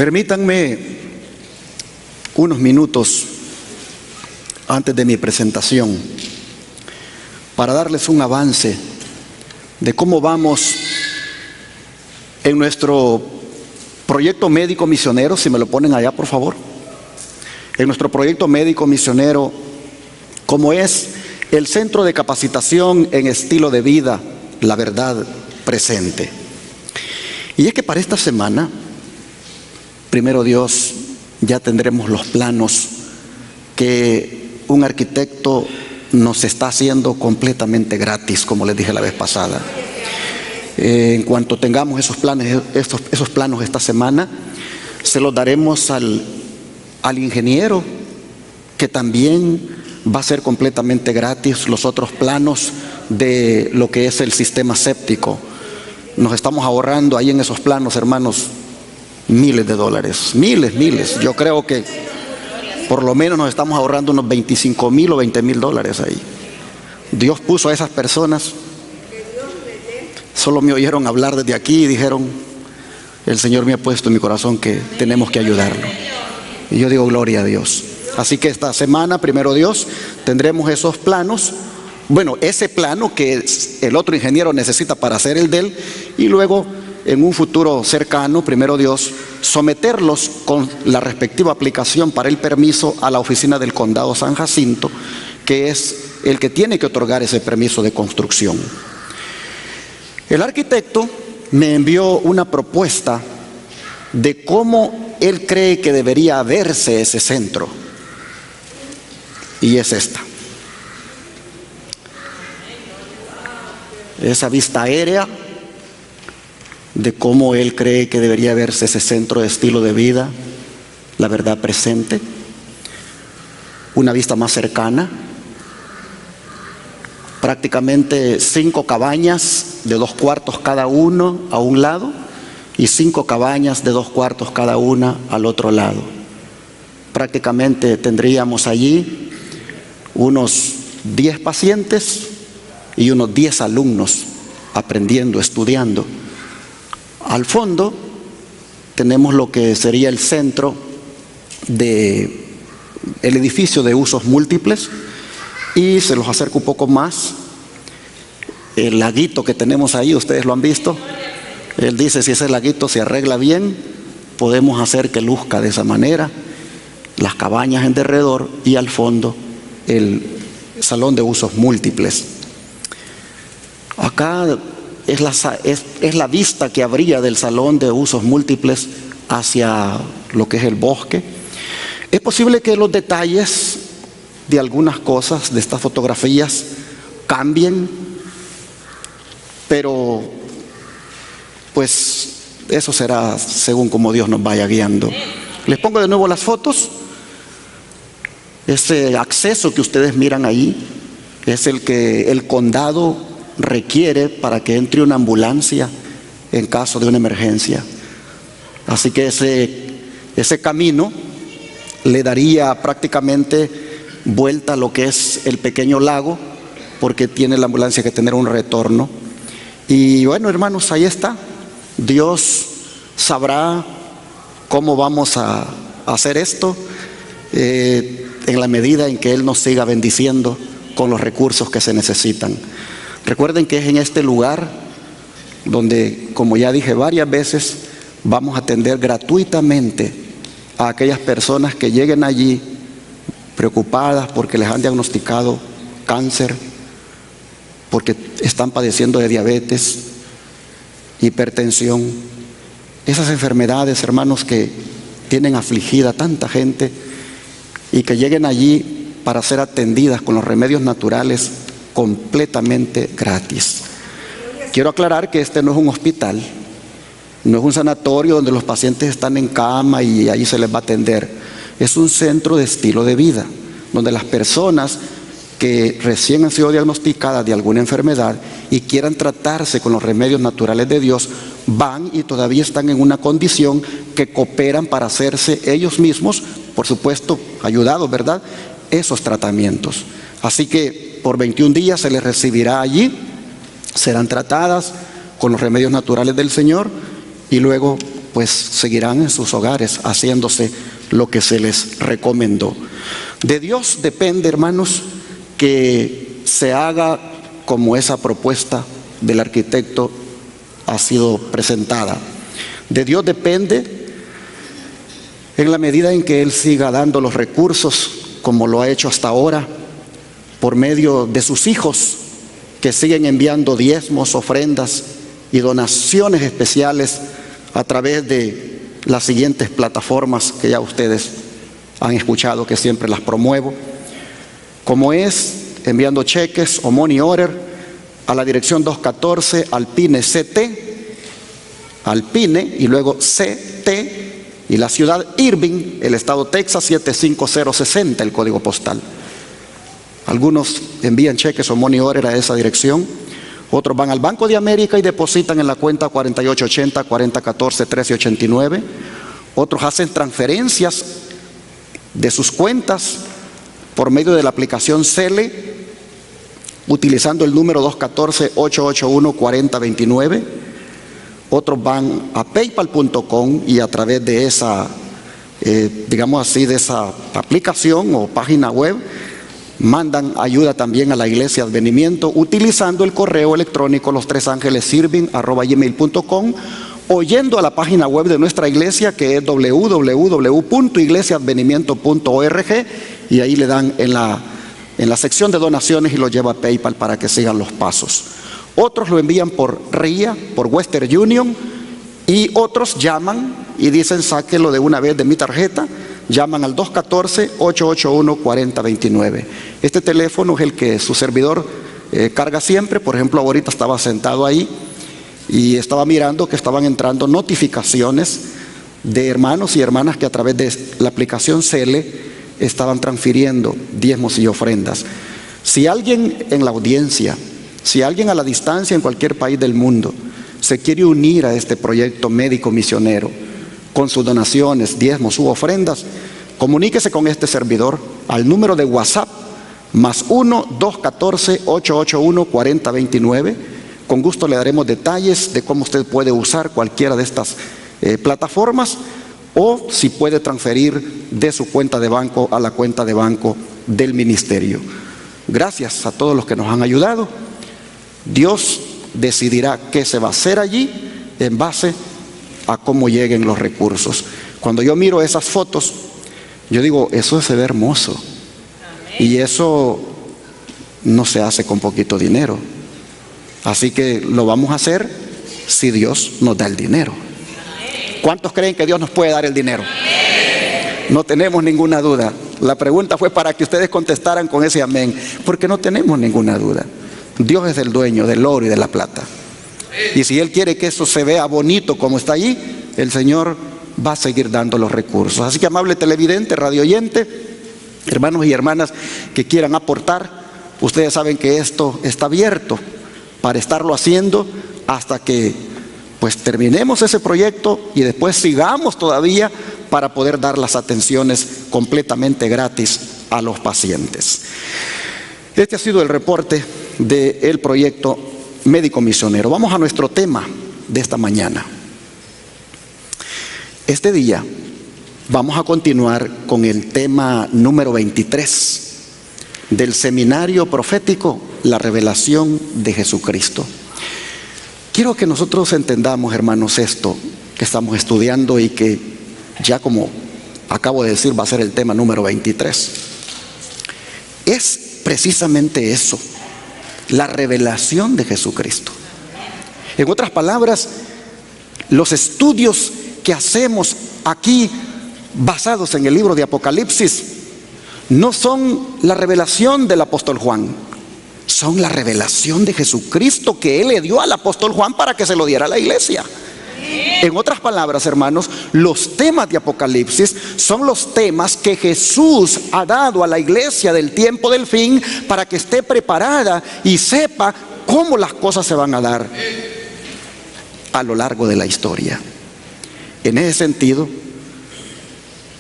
Permítanme unos minutos antes de mi presentación para darles un avance de cómo vamos en nuestro proyecto médico misionero, si me lo ponen allá por favor, en nuestro proyecto médico misionero, como es el Centro de Capacitación en Estilo de Vida, La Verdad Presente. Y es que para esta semana, primero Dios, ya tendremos los planos que un arquitecto nos está haciendo completamente gratis, como les dije la vez pasada. En cuanto tengamos esos planos esta semana, se los daremos al ingeniero, que también va a ser completamente gratis los otros planos de lo que es el sistema séptico. Nos estamos ahorrando ahí en esos planos, hermanos, miles de dólares, miles. Yo creo que por lo menos nos estamos ahorrando unos 25,000 o 20,000 dólares ahí. Dios puso a esas personas. Solo me oyeron hablar desde aquí y dijeron: el Señor me ha puesto en mi corazón que tenemos que ayudarlo. Y yo digo: gloria a Dios. Así que esta semana, primero Dios, tendremos esos planos. Bueno, ese plano que el otro ingeniero necesita para hacer el de él, y luego en un futuro cercano, primero Dios, someterlos con la respectiva aplicación para el permiso a la oficina del Condado San Jacinto, que es el que tiene que otorgar ese permiso de construcción. El arquitecto me envió una propuesta de cómo él cree que debería verse ese centro, y es esta. Esa vista aérea de cómo él cree que debería verse ese centro de estilo de vida, La Verdad Presente. Una vista más cercana, prácticamente 5 cabañas de 2 cuartos cada uno a un lado y 5 cabañas de 2 cuartos cada una al otro lado. Prácticamente tendríamos allí unos 10 pacientes y unos 10 alumnos aprendiendo, estudiando. Al fondo tenemos lo que sería el centro de el edificio de usos múltiples, y se los acerco un poco más. El laguito que tenemos ahí, ustedes lo han visto. Él dice: si ese laguito se arregla bien, podemos hacer que luzca de esa manera. Las cabañas en derredor y al fondo el salón de usos múltiples. Acá es la vista que habría del salón de usos múltiples hacia lo que es el bosque. Es posible que los detalles de algunas cosas de estas fotografías cambien, pero pues eso será según como Dios nos vaya guiando. Les pongo de nuevo las fotos. Ese acceso que ustedes miran ahí es el que el condado requiere para que entre una ambulancia en caso de una emergencia. Así que ese camino le daría prácticamente vuelta a lo que es el pequeño lago, porque tiene la ambulancia que tener un retorno. Y bueno, hermanos, ahí está. Dios sabrá cómo vamos a hacer esto, en la medida en que Él nos siga bendiciendo con los recursos que se necesitan. Recuerden que es en este lugar donde, como ya dije varias veces, vamos a atender gratuitamente a aquellas personas que lleguen allí preocupadas porque les han diagnosticado cáncer, porque están padeciendo de diabetes, hipertensión, esas enfermedades, hermanos, que tienen afligida a tanta gente, y que lleguen allí para ser atendidas con los remedios naturales completamente gratis. Quiero aclarar que este no es un hospital, no es un sanatorio donde los pacientes están en cama y ahí se les va a atender. Es un centro de estilo de vida, donde las personas que recién han sido diagnosticadas de alguna enfermedad y quieran tratarse con los remedios naturales de Dios, van y todavía están en una condición que cooperan para hacerse ellos mismos, por supuesto, ayudados, ¿verdad?, esos tratamientos. Así que por 21 días se les recibirá allí, serán tratadas con los remedios naturales del Señor y luego pues seguirán en sus hogares haciéndose lo que se les recomendó. De Dios depende, hermanos, que se haga como esa propuesta del arquitecto ha sido presentada. De Dios depende en la medida en que Él siga dando los recursos como lo ha hecho hasta ahora, por medio de sus hijos que siguen enviando diezmos, ofrendas y donaciones especiales a través de las siguientes plataformas que ya ustedes han escuchado, que siempre las promuevo, como es enviando cheques o money order a la dirección 214 Alpine CT, Alpine y luego CT, y la ciudad Irving, el estado Texas, 75060 el código postal. Algunos envían cheques o money order a esa dirección, otros van al Banco de América y depositan en la cuenta 4880 4014 1389, otros hacen transferencias de sus cuentas por medio de la aplicación Cele, utilizando el número 214-881-4029. Otros van a paypal.com y a través de esa, digamos así, de esa aplicación o página web, mandan ayuda también a la Iglesia Advenimiento utilizando el correo electrónico lostrésangeleserving@gmail.com, o yendo a la página web de nuestra iglesia, que es www.iglesiaadvenimiento.org, y ahí le dan en la sección de donaciones y lo lleva a PayPal para que sigan los pasos. Otros lo envían por RIA, por Western Union, y otros llaman y dicen: sáquelo de una vez de mi tarjeta. Llaman al 214-881-4029. Este teléfono es el que su servidor carga siempre. Por ejemplo, ahorita estaba sentado ahí y estaba mirando que estaban entrando notificaciones de hermanos y hermanas que a través de la aplicación Cele estaban transfiriendo diezmos y ofrendas. Si alguien en la audiencia, si alguien a la distancia en cualquier país del mundo se quiere unir a este proyecto médico misionero con sus donaciones, diezmos u ofrendas, comuníquese con este servidor al número de WhatsApp +1 214-881-4029. Con gusto le daremos detalles de cómo usted puede usar cualquiera de estas plataformas, o si puede transferir de su cuenta de banco a la cuenta de banco del ministerio. Gracias a todos los que nos han ayudado. Dios decidirá qué se va a hacer allí en base a cómo lleguen los recursos. Cuando yo miro esas fotos, yo digo: eso se ve hermoso. Y eso no se hace con poquito dinero. Así que lo vamos a hacer si Dios nos da el dinero. ¿Cuántos creen que Dios nos puede dar el dinero? No tenemos ninguna duda. La pregunta fue para que ustedes contestaran con ese amén, porque no tenemos ninguna duda. Dios es el dueño del oro y de la plata. Y si Él quiere que eso se vea bonito como está allí, el Señor va a seguir dando los recursos. Así que, amable televidente, radio oyente, hermanos y hermanas que quieran aportar, ustedes saben que esto está abierto para estarlo haciendo hasta que pues terminemos ese proyecto y después sigamos todavía para poder dar las atenciones completamente gratis a los pacientes. Este ha sido el reporte del proyecto médico misionero. Vamos a nuestro tema de esta mañana. Este día vamos a continuar con el tema número 23 del seminario profético, la revelación de Jesucristo. Quiero que nosotros entendamos, hermanos, esto que estamos estudiando y que ya, como acabo de decir, va a ser el tema número 23. Es precisamente eso, la revelación de Jesucristo. En otras palabras, los estudios que hacemos aquí basados en el libro de Apocalipsis no son la revelación del apóstol Juan, son la revelación de Jesucristo que Él le dio al apóstol Juan para que se lo diera a la iglesia. En otras palabras, hermanos, los temas de Apocalipsis son los temas que Jesús ha dado a la iglesia del tiempo del fin para que esté preparada y sepa cómo las cosas se van a dar a lo largo de la historia. En ese sentido,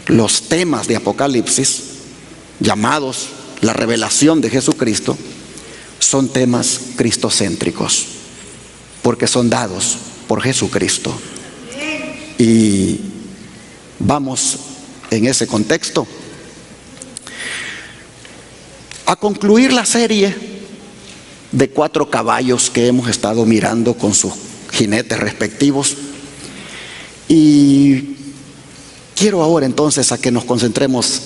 los temas de Apocalipsis, llamados la revelación de Jesucristo, son temas cristocéntricos, porque son dados por Jesucristo Y vamos en ese contexto a concluir la serie de 4 caballos que hemos estado mirando con sus jinetes respectivos. Y quiero ahora entonces a que nos concentremos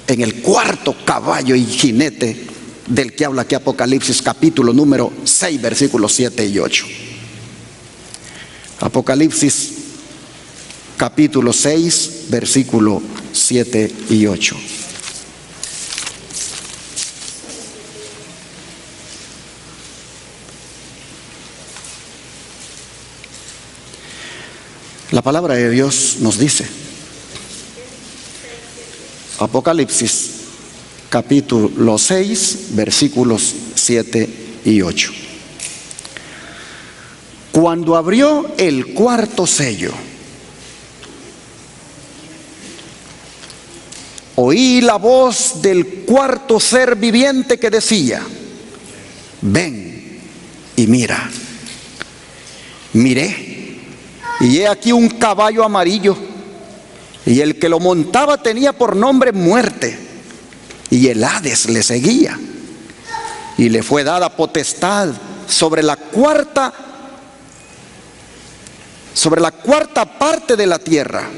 en el 4.º caballo y jinete del que habla aquí Apocalipsis capítulo número 6, versículos 7 y 8. Apocalipsis capítulo 6, versículo 7 y 8. La palabra de Dios nos dice, Apocalipsis capítulo 6, versículos 7 y 8. Cuando abrió el 4.º sello, oí la voz del 4.º ser viviente que decía: ven y mira. Miré, y he aquí un caballo amarillo, y el que lo montaba tenía por nombre Muerte, y el Hades le seguía, y le fue dada potestad sobre la cuarta parte de la tierra,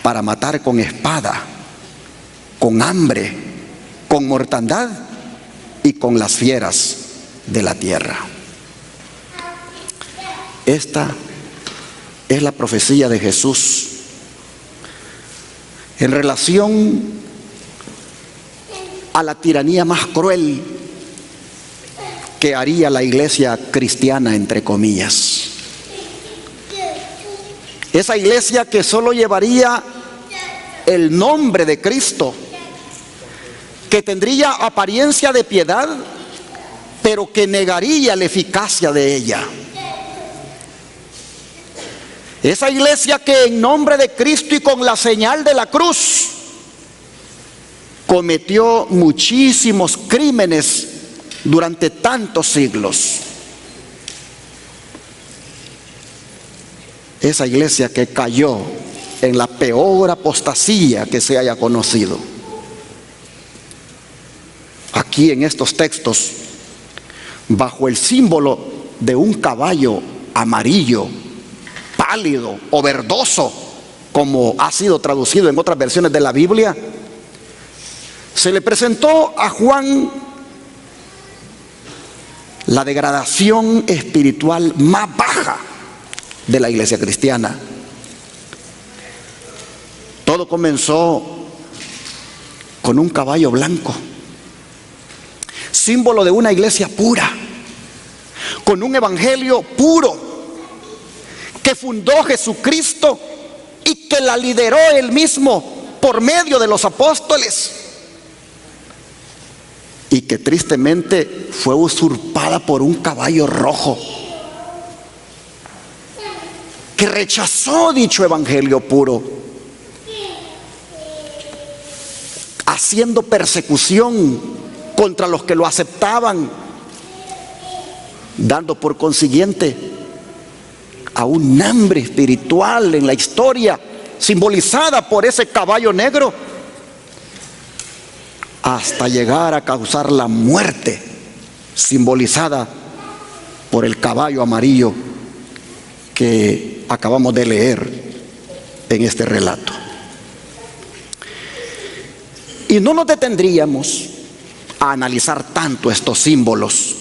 para matar con espada, con hambre, con mortandad y con las fieras de la tierra. Esta es la profecía de Jesús en relación a la tiranía más cruel que haría la iglesia cristiana, entre comillas. Esa iglesia que solo llevaría el nombre de Cristo, que tendría apariencia de piedad, pero que negaría la eficacia de ella. Esa iglesia que en nombre de Cristo y con la señal de la cruz cometió muchísimos crímenes durante tantos siglos. Esa iglesia que cayó en la peor apostasía que se haya conocido. Aquí en estos textos, bajo el símbolo de un caballo amarillo, pálido o verdoso, como ha sido traducido en otras versiones de la Biblia, se le presentó a Juan la degradación espiritual más baja de la iglesia cristiana. Todo comenzó con un caballo blanco, símbolo de una iglesia pura, con un evangelio puro que fundó Jesucristo y que la lideró él mismo por medio de los apóstoles, y que tristemente fue usurpada por un caballo rojo que rechazó dicho evangelio puro, haciendo persecución contra los que lo aceptaban, dando por consiguiente a un hambre espiritual en la historia, simbolizada por ese caballo negro, hasta llegar a causar la muerte, simbolizada por el caballo amarillo que acabamos de leer en este relato. Y no nos detendríamos a analizar tanto estos símbolos,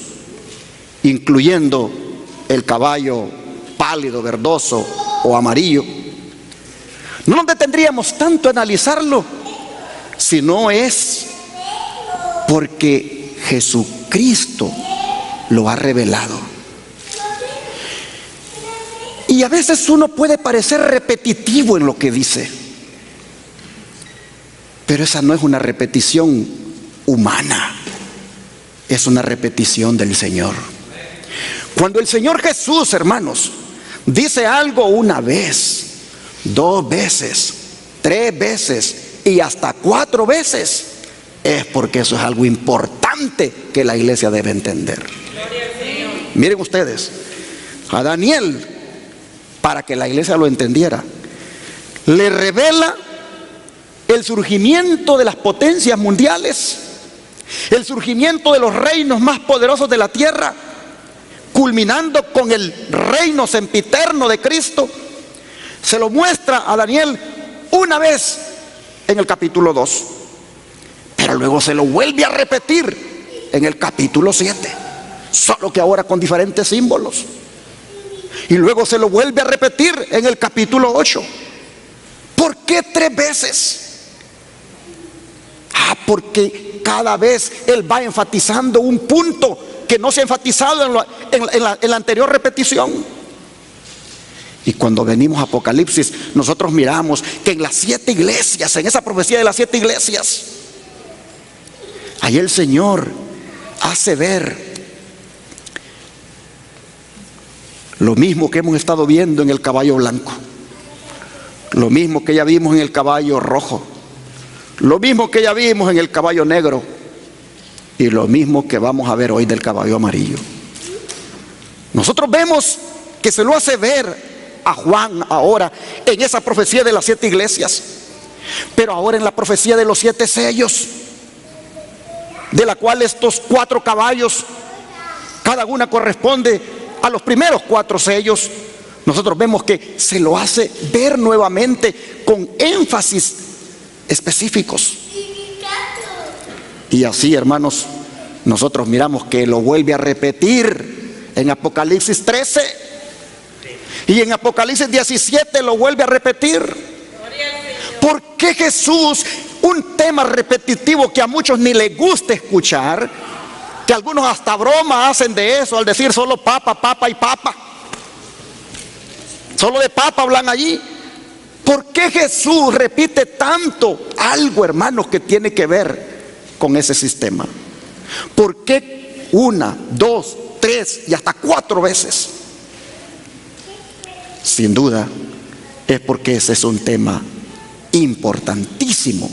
incluyendo el caballo pálido, verdoso o amarillo. No nos detendríamos tanto a analizarlo si no es porque Jesucristo lo ha revelado. Y a veces uno puede parecer repetitivo en lo que dice, pero esa no es una repetición humana, es una repetición del Señor. Cuando el Señor Jesús, hermanos, dice algo una vez, 2 veces, 3 veces y hasta 4 veces, es porque eso es algo importante que la iglesia debe entender. Miren ustedes, a Daniel para que la iglesia lo entendiera. Le revela el surgimiento de las potencias mundiales, el surgimiento de los reinos más poderosos de la tierra, culminando con el reino sempiterno de Cristo. Se lo muestra a Daniel una vez en el capítulo 2, pero luego se lo vuelve a repetir en el capítulo 7, solo que ahora con diferentes símbolos. Y luego se lo vuelve a repetir en el capítulo 8. ¿Por qué 3 veces? Porque cada vez él va enfatizando un punto que no se ha enfatizado en la anterior repetición. Y cuando venimos a Apocalipsis, nosotros miramos que en las 7 iglesias, en esa profecía de las 7 iglesias, ahí el Señor hace ver lo mismo que hemos estado viendo en el caballo blanco, lo mismo que ya vimos en el caballo rojo, lo mismo que ya vimos en el caballo negro y lo mismo que vamos a ver hoy del caballo amarillo. Nosotros vemos que se lo hace ver a Juan ahora en esa profecía de las 7 iglesias, pero ahora en la profecía de los 7 sellos, de la cual estos 4 caballos, cada una corresponde a los primeros 4 sellos. Nosotros vemos que se lo hace ver nuevamente con énfasis específicos. Y así, hermanos, nosotros miramos que lo vuelve a repetir en Apocalipsis 13 y en Apocalipsis 17 lo vuelve a repetir. ¿Por qué Jesús, un tema repetitivo que a muchos ni les gusta escuchar, que algunos hasta broma hacen de eso al decir solo papa, papa y papa, solo de papa hablan allí? ¿Por qué Jesús repite tanto algo, hermanos, que tiene que ver con ese sistema? ¿Por qué 1, 2, 3 y hasta 4 veces? Sin duda es porque ese es un tema importantísimo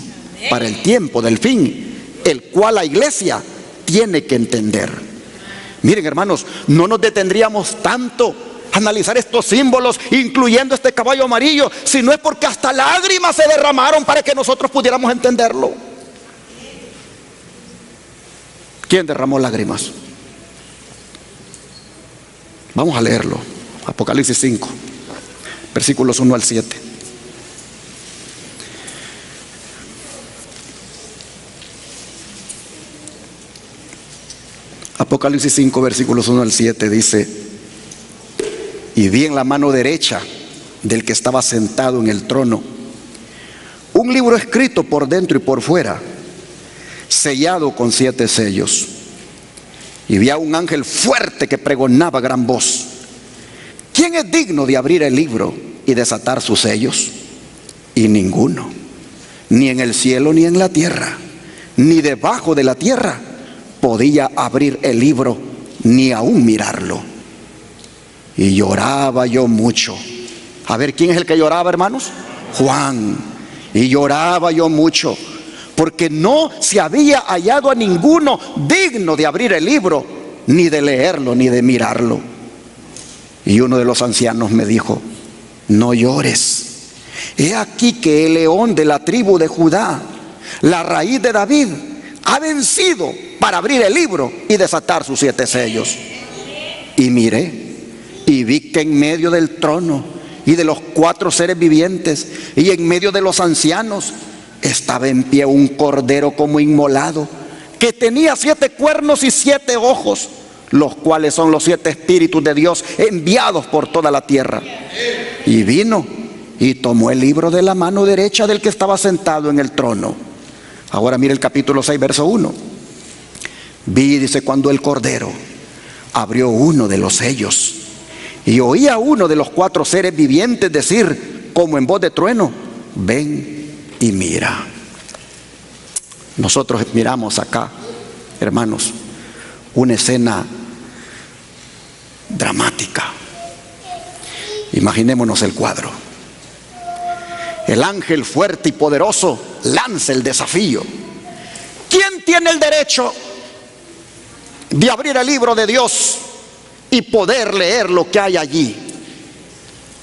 para el tiempo del fin, el cual la iglesia tiene que entender. Miren, hermanos, no nos detendríamos tanto a analizar estos símbolos, incluyendo este caballo amarillo, si no es porque hasta lágrimas se derramaron para que nosotros pudiéramos entenderlo. ¿Quién derramó lágrimas? Vamos a leerlo. Apocalipsis 5, versículos 1 al 7. Apocalipsis 5, versículos 1 al 7 dice: y vi en la mano derecha del que estaba sentado en el trono un libro escrito por dentro y por fuera, sellado con 7 sellos. Y vi a un ángel fuerte que pregonaba a gran voz: ¿quién es digno de abrir el libro y desatar sus sellos? Y ninguno, ni en el cielo ni en la tierra, ni debajo de la tierra, podía abrir el libro, ni aún mirarlo. Y lloraba yo mucho. A ver, ¿quién es el que lloraba, hermanos? Juan. Y lloraba yo mucho, porque no se había hallado a ninguno digno de abrir el libro, ni de leerlo, ni de mirarlo. Y uno de los ancianos me dijo: no llores. He aquí que el león de la tribu de Judá, la raíz de David, ha vencido para abrir el libro y desatar sus 7 sellos. Y miré, y vi que en medio del trono y de los 4 seres vivientes y en medio de los ancianos estaba en pie un cordero como inmolado, que tenía 7 cuernos y 7 ojos, los cuales son los 7 espíritus de Dios enviados por toda la tierra. Y vino y tomó el libro de la mano derecha del que estaba sentado en el trono. Ahora mire el capítulo 6, verso 1. Vi, dice, cuando el cordero abrió uno de los sellos, y oí a uno de los 4 seres vivientes decir, como en voz de trueno: ven y mira. Nosotros miramos acá, hermanos, una escena dramática. Imaginémonos el cuadro. El ángel fuerte y poderoso lanza el desafío: ¿quién tiene el derecho de abrir el libro de Dios y poder leer lo que hay allí?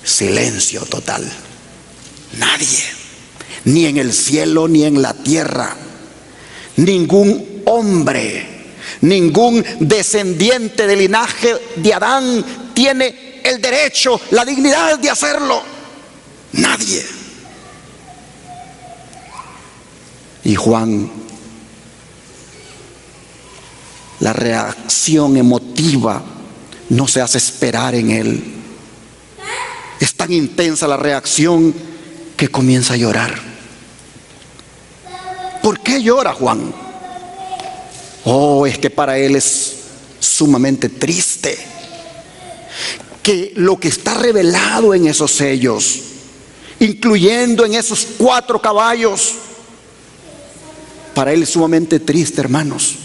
Silencio total. Nadie, ni en el cielo ni en la tierra, ningún hombre, ningún descendiente del linaje de Adán tiene el derecho, la dignidad de hacerlo. Nadie. Y Juan, la reacción emotiva no se hace esperar en él. Es tan intensa la reacción que comienza a llorar. ¿Por qué llora Juan? Oh, es que para él es sumamente triste que lo que está revelado en esos sellos, incluyendo en esos 4 caballos, para él es sumamente triste, hermanos,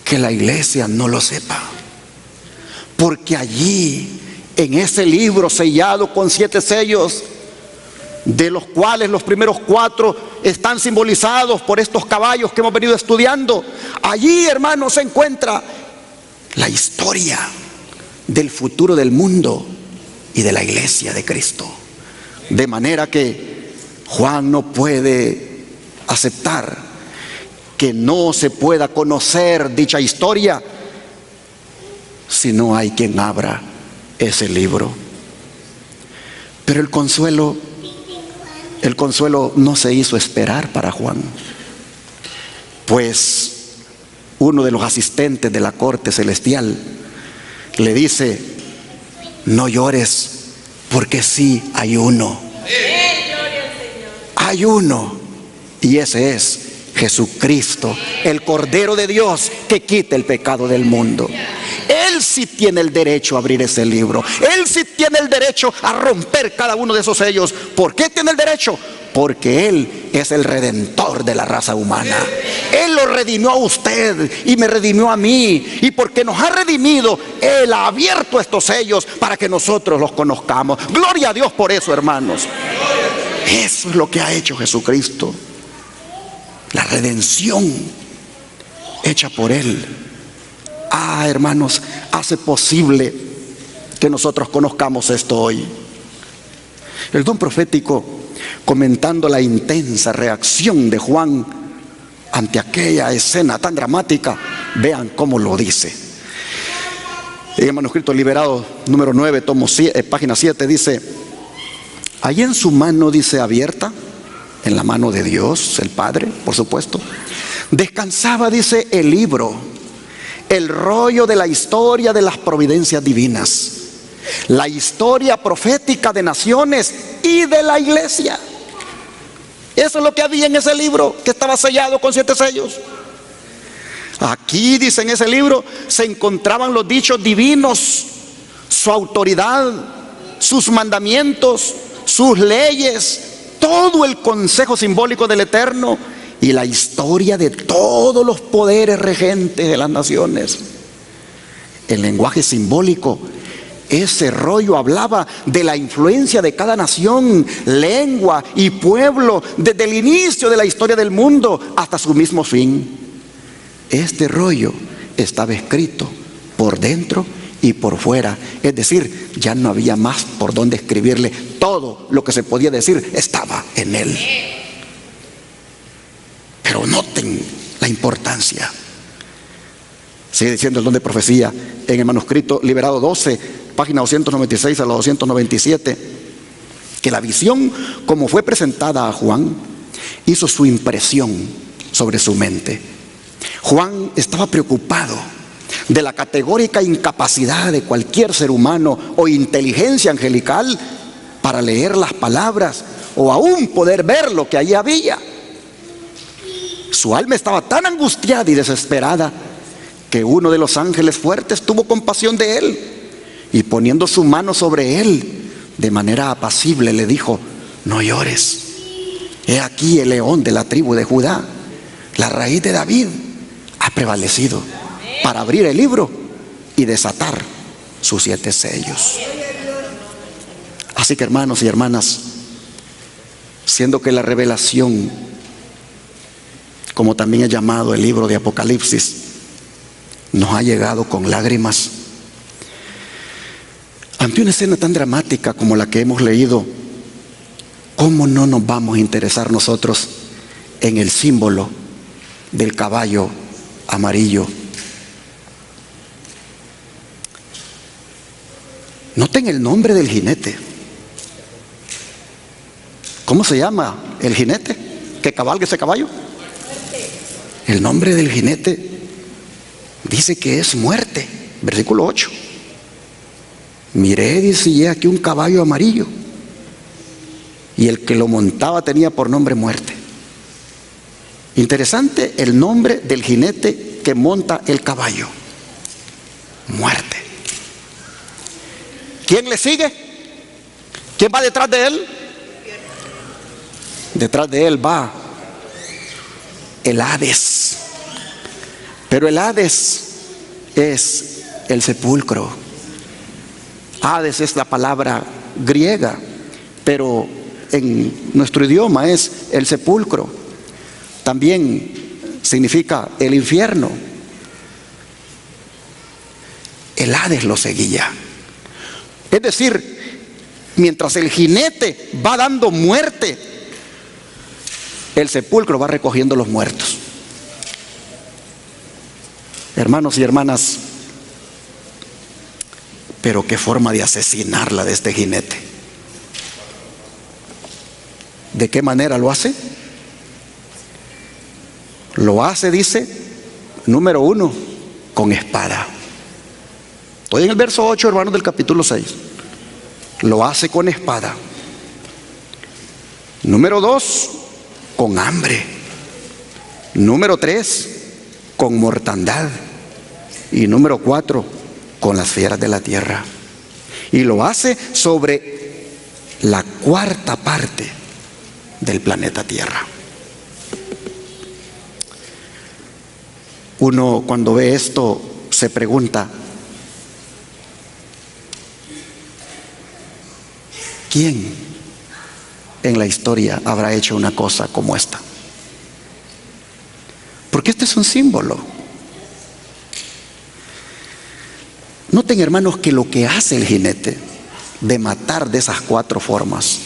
que la iglesia no lo sepa. Porque allí, en ese libro sellado con 7 sellos, de los cuales los primeros 4 están simbolizados por estos caballos que hemos venido estudiando, allí, hermanos, se encuentra la historia del futuro del mundo y de la iglesia de Cristo. De manera que Juan no puede aceptar que no se pueda conocer dicha historia si no hay quien abra ese libro. Pero el consuelo no se hizo esperar para Juan, pues uno de los asistentes de la corte celestial le dice: no llores, porque sí hay uno. Hay uno, y ese es Jesucristo, el Cordero de Dios que quita el pecado del mundo. Él sí tiene el derecho a abrir ese libro. Él sí tiene el derecho a romper cada uno de esos sellos. ¿Por qué tiene el derecho? Porque Él es el redentor de la raza humana. Él lo redimió a usted y me redimió a mí. Y porque nos ha redimido, Él ha abierto estos sellos para que nosotros los conozcamos. Gloria a Dios por eso, hermanos. Eso es lo que ha hecho Jesucristo. La redención hecha por Él. Hermanos, hace posible que nosotros conozcamos esto hoy. El don profético, comentando la intensa reacción de Juan ante aquella escena tan dramática, vean cómo lo dice. En el manuscrito liberado número 9, tomo 7, página 7, dice: allí en su mano, dice, abierta, en la mano de Dios, el Padre, por supuesto, descansaba, dice, el libro, el rollo de la historia de las providencias divinas, la historia profética de naciones y de la iglesia. Eso es lo que había en ese libro que estaba sellado con 7 sellos. Aquí, dice, en ese libro se encontraban los dichos divinos, su autoridad, sus mandamientos, sus leyes, todo el consejo simbólico del Eterno y la historia de todos los poderes regentes de las naciones. El lenguaje simbólico, ese rollo hablaba de la influencia de cada nación, lengua y pueblo desde el inicio de la historia del mundo hasta su mismo fin. Este rollo estaba escrito por dentro y por fuera, es decir, ya no había más por dónde escribirle. Todo lo que se podía decir estaba en él. Pero noten la importancia. Sigue diciendo el don de profecía en el manuscrito liberado 12, página 296 a la 297, que la visión, como fue presentada a Juan, hizo su impresión sobre su mente. Juan estaba preocupado de la categórica incapacidad de cualquier ser humano o inteligencia angelical para leer las palabras o aún poder ver lo que allí había. Su alma estaba tan angustiada y desesperada que uno de los ángeles fuertes tuvo compasión de él y poniendo su mano sobre él de manera apacible le dijo: no llores, he aquí el león de la tribu de Judá, la raíz de David, ha prevalecido para abrir el libro y desatar sus 7 sellos. Así que, hermanos y hermanas, siendo que la revelación, como también es llamado el libro de Apocalipsis, nos ha llegado con lágrimas, Ante una escena tan dramática como la que hemos leído, ¿cómo no nos vamos a interesar nosotros en el símbolo del caballo amarillo? Noten el nombre del jinete. ¿Cómo se llama el jinete que cabalga ese caballo? El nombre del jinete dice que es muerte. Versículo 8. Miré, dice, y he aquí un caballo amarillo, y el que lo montaba tenía por nombre muerte. Interesante el nombre del jinete que monta el caballo. Muerte. ¿Quién le sigue? ¿Quién va detrás de él? Detrás de él va el Hades. Pero el Hades es el sepulcro. Hades es la palabra griega, pero en nuestro idioma es el sepulcro. También significa el infierno. El Hades lo seguía. Es decir, mientras el jinete va dando muerte, el sepulcro va recogiendo los muertos. Hermanos y hermanas, pero qué forma de asesinarla de este jinete. ¿De qué manera lo hace? Lo hace, dice, número 1, con espada. Estoy en el verso 8, hermanos, del capítulo 6. Lo hace con espada. Número 2, con hambre. Número 3, con mortandad. Y número 4, con las fieras de la tierra. Y lo hace sobre la cuarta parte del planeta Tierra. Uno cuando ve esto se pregunta, ¿quién en la historia habrá hecho una cosa como esta? Porque este es un símbolo. Noten, hermanos, que lo que hace el jinete de matar de esas 4 formas,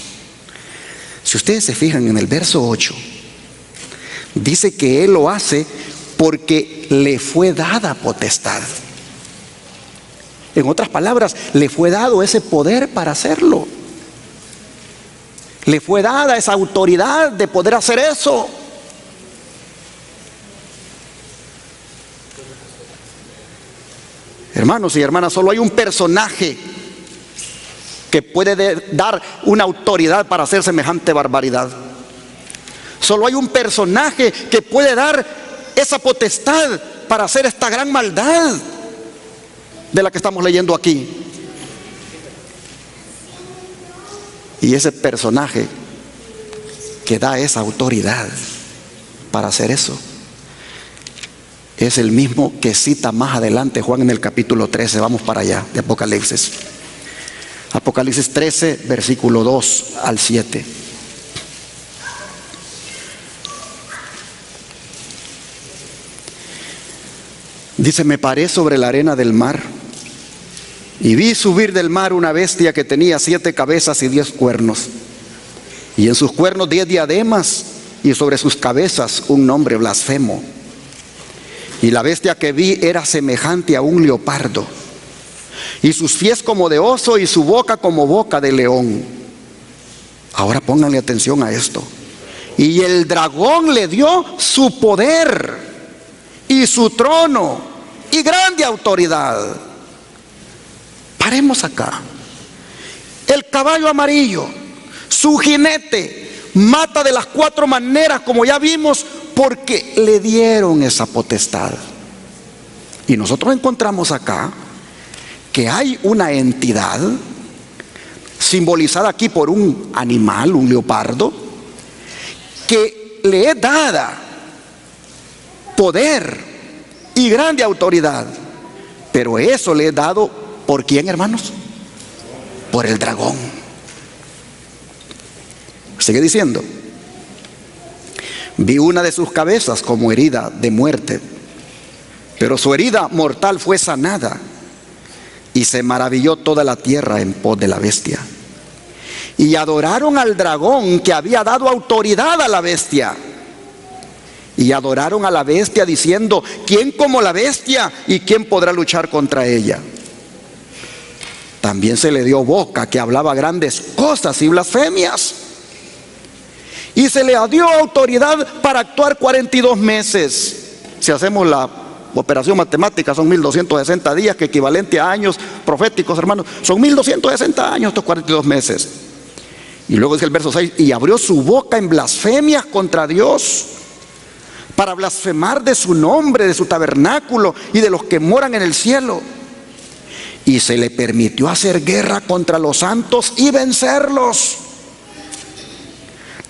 si ustedes se fijan en el verso 8, dice que él lo hace porque le fue dada potestad. En otras palabras, le fue dado ese poder para hacerlo. Le fue dada esa autoridad de poder hacer eso. Hermanos y hermanas, solo hay un personaje que puede dar una autoridad para hacer semejante barbaridad. Solo hay un personaje que puede dar esa potestad para hacer esta gran maldad de la que estamos leyendo aquí. Y ese personaje que da esa autoridad para hacer eso es el mismo que cita más adelante Juan en el capítulo 13. Vamos para allá, de Apocalipsis. Apocalipsis 13, versículo 2 al 7. Dice: me paré sobre la arena del mar y vi subir del mar una bestia que tenía 7 cabezas y 10 cuernos, y en sus cuernos 10 diademas, y sobre sus cabezas un nombre blasfemo. Y la bestia que vi era semejante a un leopardo, y sus pies como de oso, y su boca como boca de león. Ahora pónganle atención a esto. Y el dragón le dio su poder y su trono y grande autoridad. Paremos acá. El caballo amarillo, su jinete, mata de las 4 maneras, como ya vimos, porque le dieron esa potestad. Y nosotros encontramos acá que hay una entidad simbolizada aquí por un animal, un leopardo, que le es dada poder y grande autoridad. Pero eso le es dado ¿por quién, hermanos? Por el dragón. Sigue diciendo: vi una de sus cabezas como herida de muerte, pero su herida mortal fue sanada, Y se maravilló toda la tierra en pos de la bestia. Y adoraron al dragón que había dado autoridad a la bestia. Y adoraron a la bestia diciendo: ¿quién como la bestia? ¿Y quién podrá luchar contra ella? También se le dio boca que hablaba grandes cosas y blasfemias. Y se le dio autoridad para actuar 42 meses. Si hacemos la operación matemática, son 1260 días, que equivalente a años proféticos, hermanos. Son 1260 años estos 42 meses. Y luego dice el verso 6: y abrió su boca en blasfemias contra Dios, para blasfemar de su nombre, de su tabernáculo y de los que moran en el cielo. Y se le permitió hacer guerra contra los santos y vencerlos.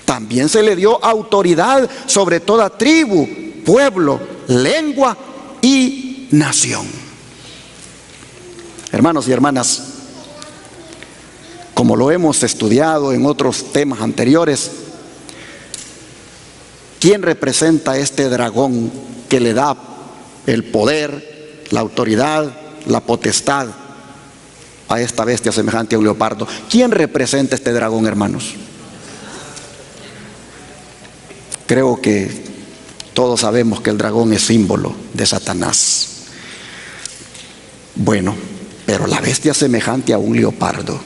También se le dio autoridad sobre toda tribu, pueblo, lengua y nación. Hermanos y hermanas, como lo hemos estudiado en otros temas anteriores, ¿quién representa este dragón que le da el poder, la autoridad, la potestad a esta bestia semejante a un leopardo? ¿Quién representa este dragón, hermanos? Creo que todos sabemos que el dragón es símbolo de Satanás. Bueno, pero la bestia semejante a un leopardo,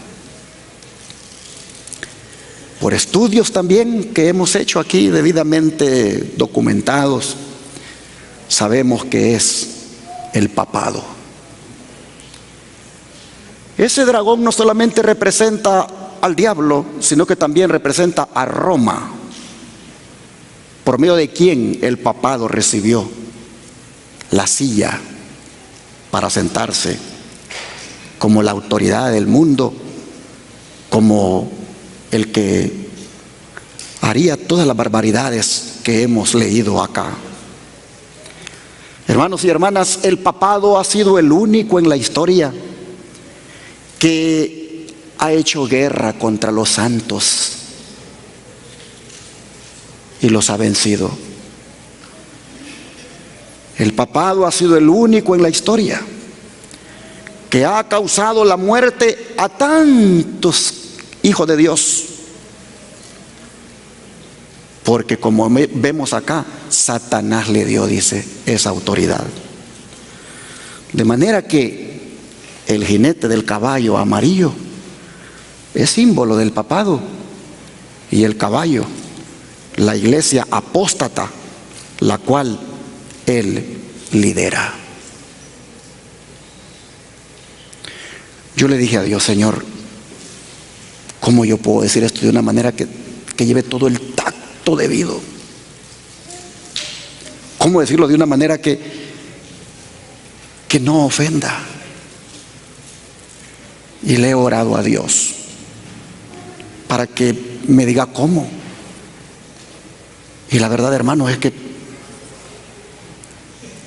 por estudios también que hemos hecho aquí debidamente documentados, sabemos que es el papado. Ese dragón no solamente representa al diablo, sino que también representa a Roma, por medio de quien el papado recibió la silla para sentarse como la autoridad del mundo, como el que haría todas las barbaridades que hemos leído acá. Hermanos y hermanas, el papado ha sido el único en la historia que ha hecho guerra contra los santos y los ha vencido. El papado ha sido el único en la historia que ha causado la muerte a tantos hijos de Dios, porque como vemos acá, Satanás le dio, dice, esa autoridad. De manera que el jinete del caballo amarillo es símbolo del papado, y el caballo, la iglesia apóstata, la cual él lidera. Yo le dije a Dios: Señor, ¿cómo yo puedo decir esto de una manera que lleve todo el tacto debido? ¿Cómo decirlo de una manera que no ofenda? Y le he orado a Dios para que me diga cómo. Y la verdad, hermanos, es que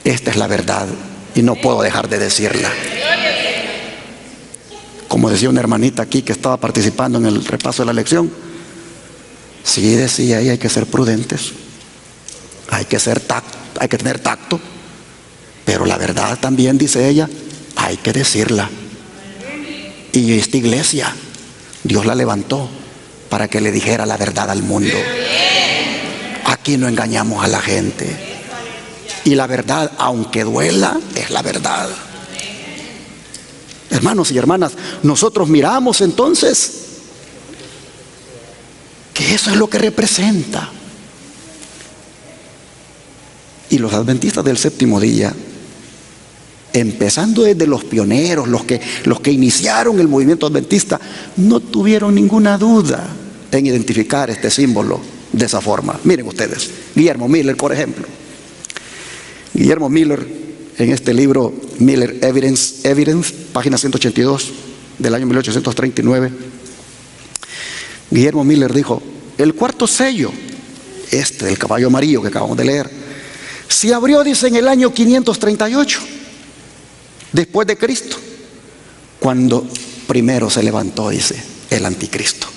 esta es la verdad y no puedo dejar de decirla. Como decía una hermanita aquí que estaba participando en el repaso de la lección, sí, decía ella, hay que ser prudentes, hay que tener tacto, pero la verdad también, dice ella, hay que decirla. Y esta iglesia, Dios la levantó para que le dijera la verdad al mundo. Aquí no engañamos a la gente, y la verdad, aunque duela, es la verdad. Hermanos y hermanas, nosotros miramos entonces que eso es lo que representa. Y los adventistas del séptimo día, empezando desde los pioneros, los que iniciaron el movimiento adventista, no tuvieron ninguna duda en identificar este símbolo de esa forma. Miren ustedes, Guillermo Miller, por ejemplo. Guillermo Miller, en este libro Miller Evidence, página 182 del año 1839, Guillermo Miller dijo: el cuarto sello, este del caballo amarillo que acabamos de leer, se abrió, dice, en el año 538 después de Cristo, cuando primero se levantó, dice, el anticristo.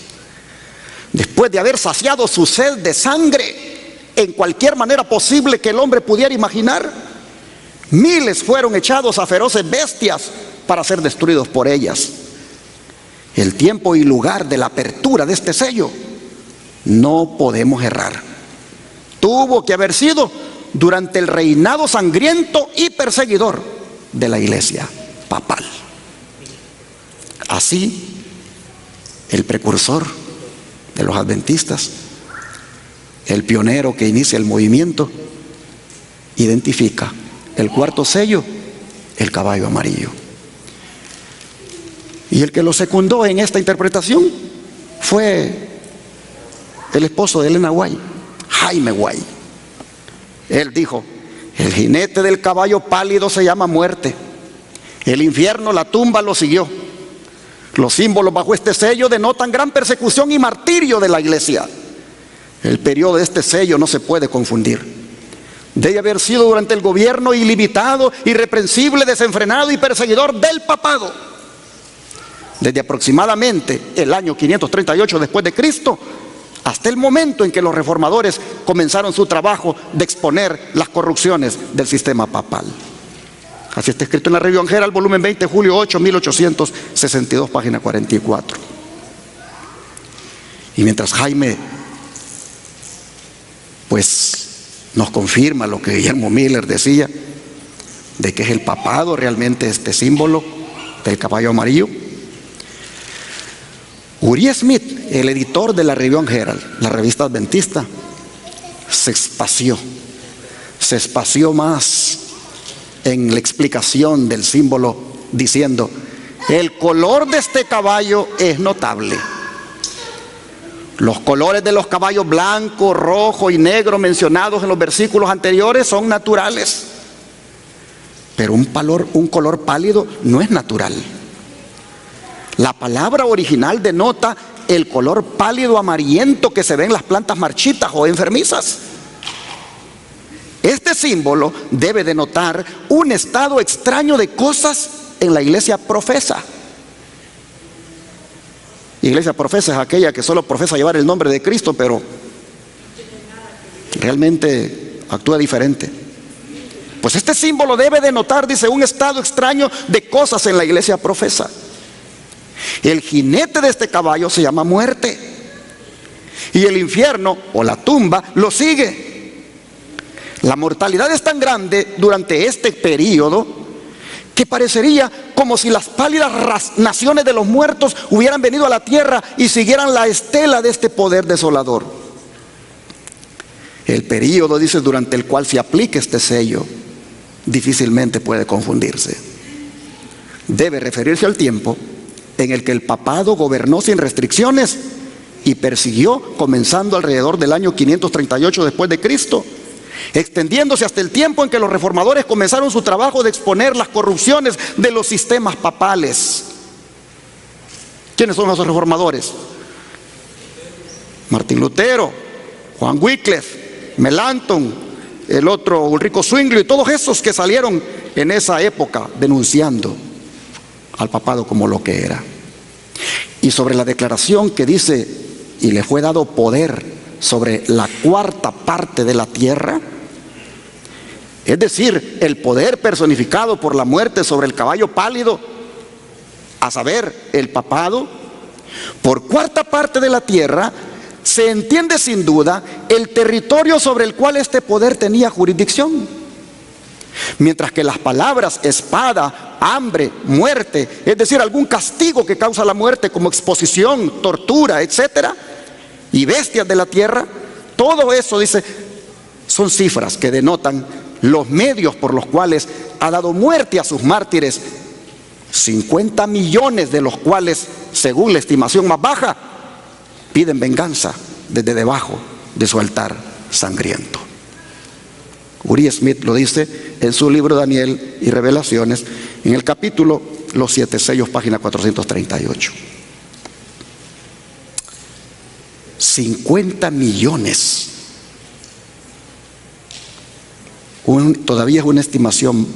Después de haber saciado su sed de sangre en cualquier manera posible que el hombre pudiera imaginar, miles fueron echados a feroces bestias para ser destruidos por ellas. El tiempo y lugar de la apertura de este sello no podemos errar. Tuvo que haber sido durante el reinado sangriento y perseguidor de la iglesia papal. Así, el precursor de los adventistas, el pionero que inicia el movimiento, identifica el cuarto sello, el caballo amarillo. Y el que lo secundó en esta interpretación fue el esposo de Elena White, Jaime White. Él dijo: el jinete del caballo pálido se llama muerte. El infierno, la tumba, lo siguió. Los símbolos bajo este sello denotan gran persecución y martirio de la iglesia. El periodo de este sello no se puede confundir. Debe haber sido durante el gobierno ilimitado, irreprensible, desenfrenado y perseguidor del papado. Desde aproximadamente el año 538 después de Cristo hasta el momento en que los reformadores comenzaron su trabajo de exponer las corrupciones del sistema papal. Así está escrito en la Review Herald, volumen 20, julio 8, 1862, página 44. Y mientras Jaime pues nos confirma lo que Guillermo Miller decía, de que es el papado realmente este símbolo del caballo amarillo, Uriah Smith, el editor de la Review Herald, la revista adventista, se espació más en la explicación del símbolo, diciendo: el color de este caballo es notable. Los colores de los caballos blanco, rojo y negro mencionados en los versículos anteriores son naturales, pero un color pálido no es natural. La palabra original denota el color pálido amarillento que se ve en las plantas marchitas o enfermizas. Este símbolo debe denotar un estado extraño de cosas en la iglesia profesa. Iglesia profesa es aquella que solo profesa llevar el nombre de Cristo, pero realmente actúa diferente. Pues este símbolo debe denotar, dice, un estado extraño de cosas en la iglesia profesa. El jinete de este caballo se llama muerte, y el infierno o la tumba lo sigue. La mortalidad es tan grande durante este periodo que parecería como si las pálidas naciones de los muertos hubieran venido a la tierra y siguieran la estela de este poder desolador. El periodo, dice, durante el cual se aplica este sello, difícilmente puede confundirse. Debe referirse al tiempo en el que el papado gobernó sin restricciones y persiguió, comenzando alrededor del año 538 después de Cristo, extendiéndose hasta el tiempo en que los reformadores comenzaron su trabajo de exponer las corrupciones de los sistemas papales. ¿Quiénes son esos reformadores? Martín Lutero, Juan Wycliffe, Melanchthon, el otro Ulrico Zwingli, y todos esos que salieron en esa época denunciando al papado como lo que era. Y sobre la declaración que dice: y le fue dado poder sobre la cuarta parte de la tierra, es decir, el poder personificado por la muerte sobre el caballo pálido, a saber, el papado. Por cuarta parte de la tierra se entiende sin duda el territorio sobre el cual este poder tenía jurisdicción. Mientras que las palabras espada, hambre, muerte, es decir, algún castigo que causa la muerte como exposición, tortura, etcétera, y bestias de la tierra, todo eso, dice, son cifras que denotan los medios por los cuales ha dado muerte a sus mártires, 50 millones de los cuales, según la estimación más baja, piden venganza desde debajo de su altar sangriento. Uriah Smith lo dice en su libro Daniel y Revelaciones, en el capítulo Los 7 sellos, página 438. 50 millones. Todavía es una estimación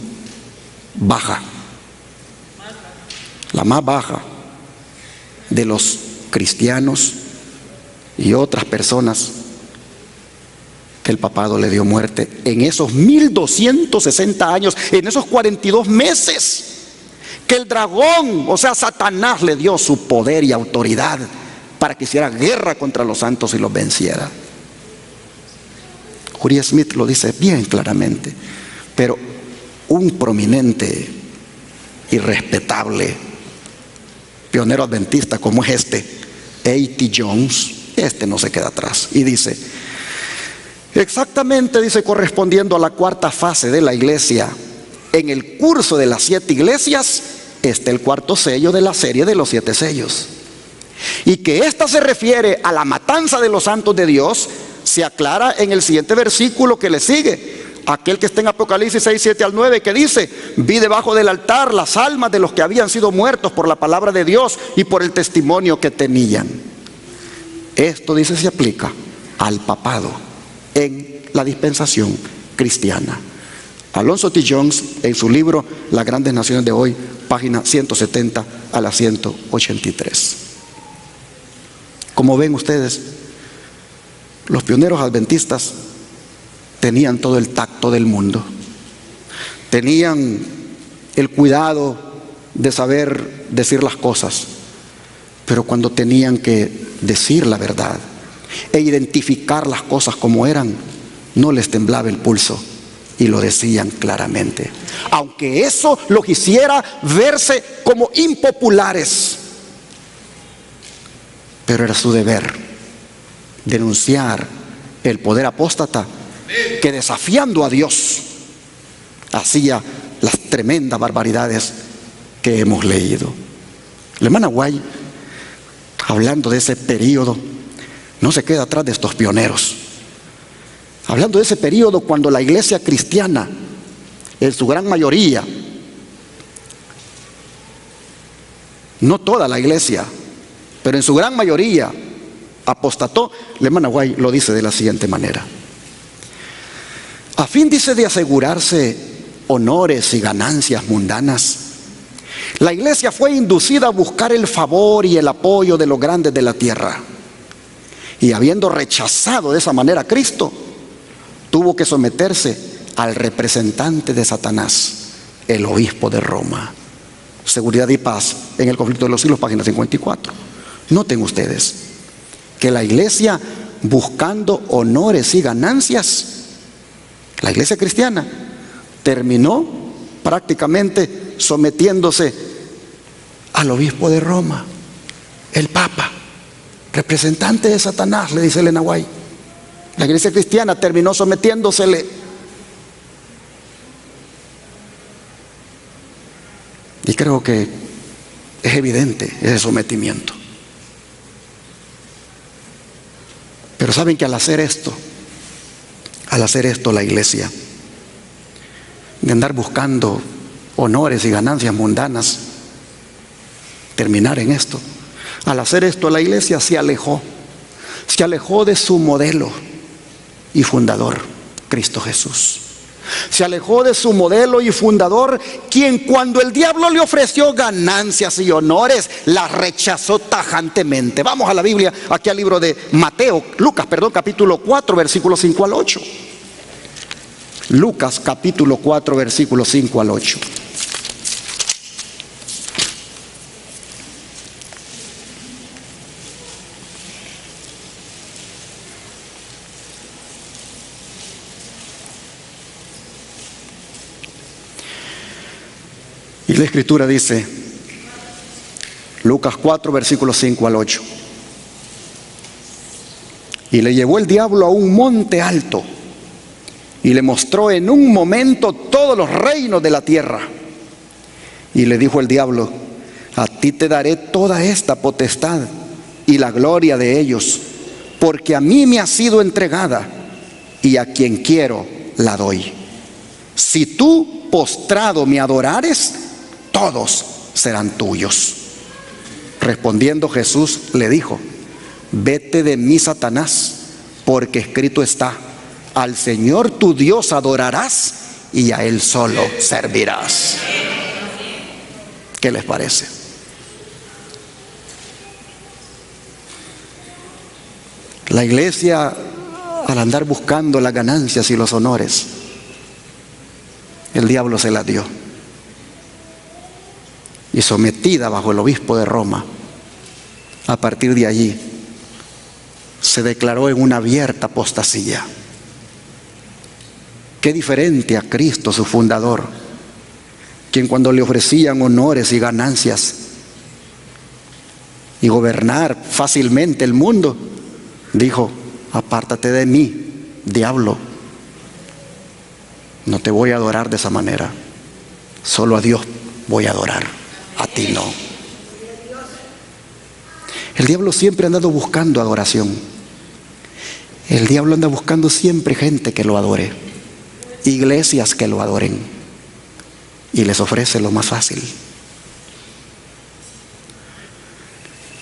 baja, la más baja de los cristianos y otras personas que el papado le dio muerte en esos 1260 años, en esos 42 meses que el dragón, o sea, Satanás, le dio su poder y autoridad para que hiciera guerra contra los santos y los venciera. Uriah Smith lo dice bien claramente. Pero un prominente y respetable pionero adventista como es A.T. Jones, no se queda atrás y dice: exactamente, dice, correspondiendo a la cuarta fase de la iglesia, en el curso de las 7 iglesias está el cuarto sello de la serie de los 7 sellos, y que esta se refiere a la matanza de los santos de Dios se aclara en el siguiente versículo que le sigue, aquel que está en Apocalipsis 6, 7 al 9, que dice: vi debajo del altar las almas de los que habían sido muertos por la palabra de Dios y por el testimonio que tenían. Esto, dice, se aplica al papado en la dispensación cristiana. Alonzo T. Jones, en su libro Las grandes naciones de hoy, página 170 a la 183. Como ven ustedes, los pioneros adventistas tenían todo el tacto del mundo, tenían el cuidado de saber decir las cosas, pero cuando tenían que decir la verdad e identificar las cosas como eran, no les temblaba el pulso y lo decían claramente, aunque eso los hiciera verse como impopulares. Pero era su deber denunciar el poder apóstata que, desafiando a Dios, hacía las tremendas barbaridades que hemos leído. La hermana White, hablando de ese periodo, no se queda atrás de estos pioneros. Hablando de ese periodo cuando la iglesia cristiana, en su gran mayoría, no toda la iglesia, pero en su gran mayoría apostató, la hermana White lo dice de la siguiente manera: a fin, dice, de asegurarse honores y ganancias mundanas, la iglesia fue inducida a buscar el favor y el apoyo de los grandes de la tierra, y habiendo rechazado de esa manera a Cristo, tuvo que someterse al representante de Satanás, el obispo de Roma. Seguridad y Paz en el Conflicto de los Siglos, página 54. Noten ustedes que la iglesia, buscando honores y ganancias, la iglesia cristiana terminó prácticamente sometiéndose al obispo de Roma, el Papa, representante de Satanás, le dice Elena White. La iglesia cristiana terminó sometiéndosele. Y creo que es evidente ese sometimiento. Pero saben que al hacer esto la iglesia, de andar buscando honores y ganancias mundanas, terminar en esto, al hacer esto la iglesia se alejó de su modelo y fundador, Cristo Jesús. Se alejó de su modelo y fundador, quien, cuando el diablo le ofreció ganancias y honores, las rechazó tajantemente. Vamos a la Biblia, aquí al libro de Lucas, capítulo 4, versículos 5 al 8. Lucas capítulo 4, versículos 5 al 8. Y la escritura dice, Lucas 4, versículos 5 al 8. Y le llevó el diablo a un monte alto y le mostró en un momento todos los reinos de la tierra. Y le dijo el diablo: a ti te daré toda esta potestad y la gloria de ellos, porque a mí me ha sido entregada, y a quien quiero la doy. Si tú postrado me adorares, todos serán tuyos. Respondiendo Jesús le dijo: vete de mí, Satanás, porque escrito está: al Señor tu Dios adorarás y a Él solo servirás. ¿Qué les parece? La iglesia, al andar buscando las ganancias y los honores, el diablo se las dio. y sometida bajo el obispo de Roma. A partir de allí se declaró en una abierta apostasía. Qué diferente a Cristo, su fundador, quien cuando le ofrecían honores y ganancias y gobernar fácilmente el mundo, dijo: apártate de mí, diablo, no te voy a adorar de esa manera, solo a Dios voy a adorar, a ti no. El diablo siempre ha andado buscando adoración. El diablo anda buscando siempre gente que lo adore, iglesias que lo adoren, y les ofrece lo más fácil.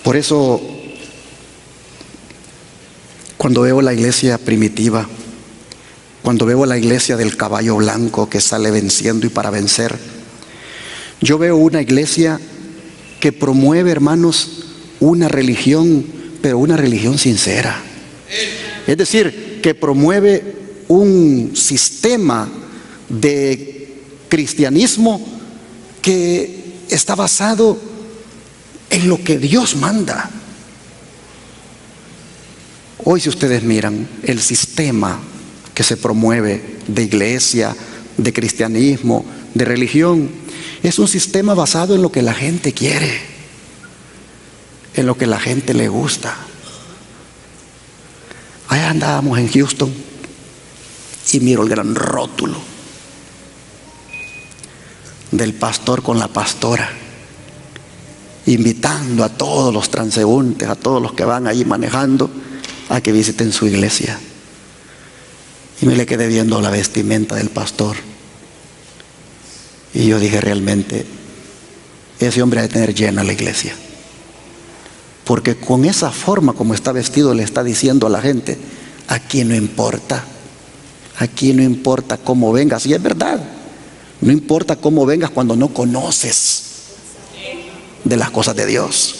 Por eso, cuando veo la iglesia primitiva, cuando veo la iglesia del caballo blanco que sale venciendo y para vencer, yo veo una iglesia que promueve, hermanos, una religión, pero una religión sincera. Es decir, que promueve un sistema de cristianismo que está basado en lo que Dios manda. Hoy, si ustedes miran el sistema que se promueve de iglesia, de cristianismo, de religión, es un sistema basado en lo que la gente quiere, en lo que la gente le gusta. Allá andábamos en Houston y miro el gran rótulo del pastor con la pastora, invitando a todos los transeúntes, a todos los que van ahí manejando, a que visiten su iglesia. Y me le quedé viendo la vestimenta del pastor, y yo dije: realmente ese hombre ha de tener llena la iglesia, porque con esa forma como está vestido le está diciendo a la gente: aquí no importa cómo vengas. Y es verdad, no importa cómo vengas cuando no conoces de las cosas de Dios,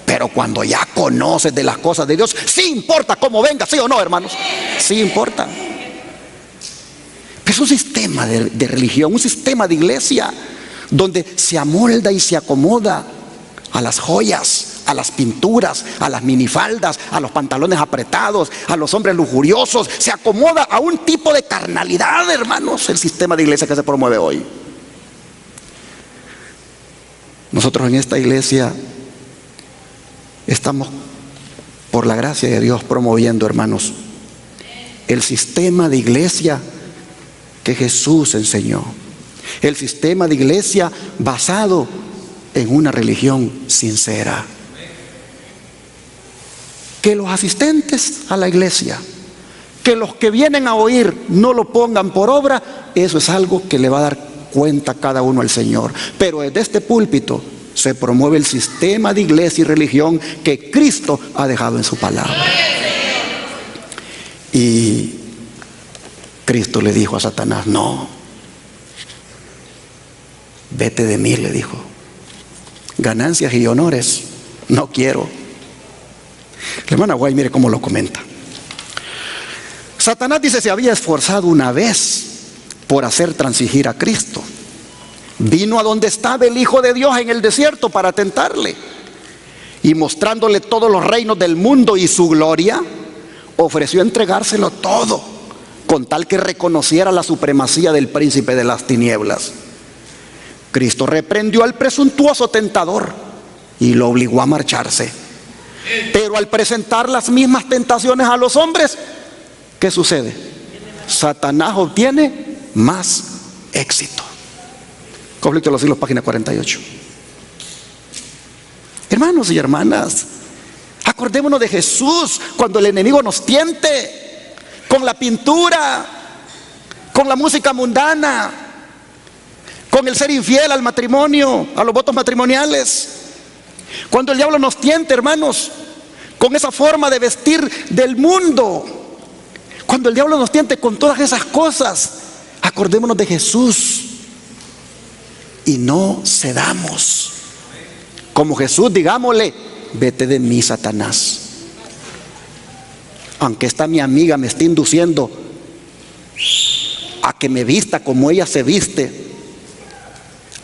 pero cuando ya conoces de las cosas de Dios, sí importa cómo vengas, ¿sí o no, hermanos? Sí importa. Es un sistema de religión, un sistema de iglesia donde se amolda y se acomoda a las joyas, a las pinturas, a las minifaldas, a los pantalones apretados, a los hombres lujuriosos. Se acomoda a un tipo de carnalidad, hermanos, el sistema de iglesia que se promueve hoy. Nosotros en esta iglesia estamos, por la gracia de Dios, promoviendo, hermanos, el sistema de iglesia que Jesús enseñó. El sistema de iglesia basado en una religión sincera. Que los asistentes a la iglesia, que los que vienen a oír no lo pongan por obra, eso es algo que le va a dar cuenta cada uno al Señor. Pero desde este púlpito se promueve el sistema de iglesia y religión que Cristo ha dejado en su palabra. Y Cristo le dijo a Satanás: no, vete de mí, le dijo. Ganancias y honores no quiero. La hermana Guay, mire cómo lo comenta. Satanás, dice, se había esforzado una vez por hacer transigir a Cristo. Vino a donde estaba el Hijo de Dios en el desierto para tentarle, y mostrándole todos los reinos del mundo y su gloria, ofreció entregárselo todo, con tal que reconociera la supremacía del príncipe de las tinieblas. Cristo reprendió al presuntuoso tentador y lo obligó a marcharse. Pero al presentar las mismas tentaciones a los hombres, ¿qué sucede? Satanás obtiene más éxito. Conflicto de los Siglos, página 48. Hermanos y hermanas, acordémonos de Jesús cuando el enemigo nos tiente con la pintura, con la música mundana, con el ser infiel al matrimonio, a los votos matrimoniales. Cuando el diablo nos tiente, hermanos, con esa forma de vestir del mundo, cuando el diablo nos tiente con todas esas cosas, acordémonos de Jesús y no cedamos. Como Jesús, digámosle: vete de mí, Satanás. Aunque esta mi amiga me esté induciendo a que me vista como ella se viste,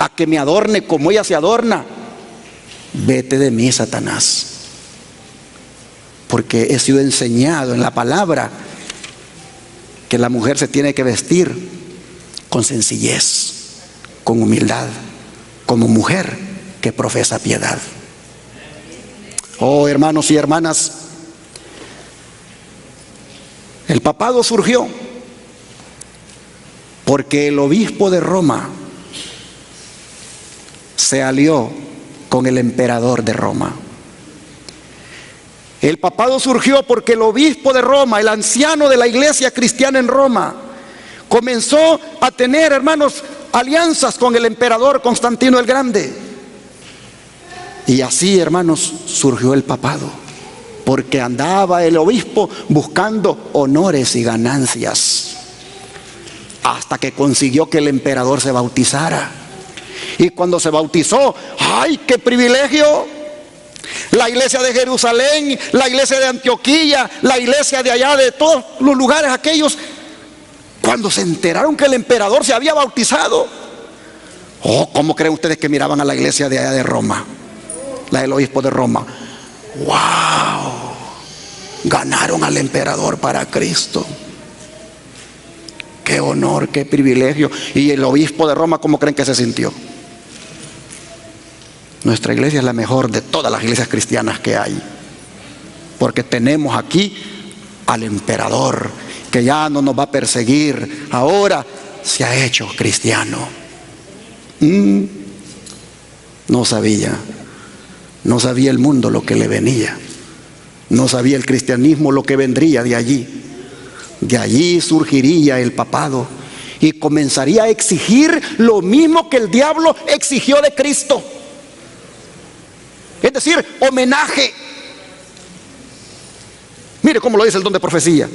a que me adorne como ella se adorna. Vete de mí, Satanás. Porque he sido enseñado en la palabra que la mujer se tiene que vestir con sencillez, con humildad, como mujer que profesa piedad. Oh, hermanos y hermanas, el papado surgió porque el obispo de Roma se alió con el emperador de Roma. El papado surgió porque el obispo de Roma, el anciano de la iglesia cristiana en Roma, comenzó a tener, hermanos, alianzas con el emperador Constantino el Grande. Y así, hermanos, surgió el papado, porque andaba el obispo buscando honores y ganancias, hasta que consiguió que el emperador se bautizara. Y cuando se bautizó, ¡ay, qué privilegio! La iglesia de Jerusalén, la iglesia de Antioquía, la iglesia de allá, de todos los lugares aquellos, cuando se enteraron que el emperador se había bautizado, oh, ¿cómo creen ustedes que miraban a la iglesia de allá de Roma? La del obispo de Roma. ¡Wow! Ganaron al emperador para Cristo. ¡Qué honor, qué privilegio! Y el obispo de Roma, ¿cómo creen que se sintió? Nuestra iglesia es la mejor de todas las iglesias cristianas que hay, porque tenemos aquí al emperador que ya no nos va a perseguir, ahora se ha hecho cristiano. No sabía el mundo lo que le venía, no sabía el cristianismo lo que vendría de allí. De allí surgiría el papado y comenzaría a exigir lo mismo que el diablo exigió de Cristo. Es decir, homenaje. Mire cómo lo dice el don de profecía.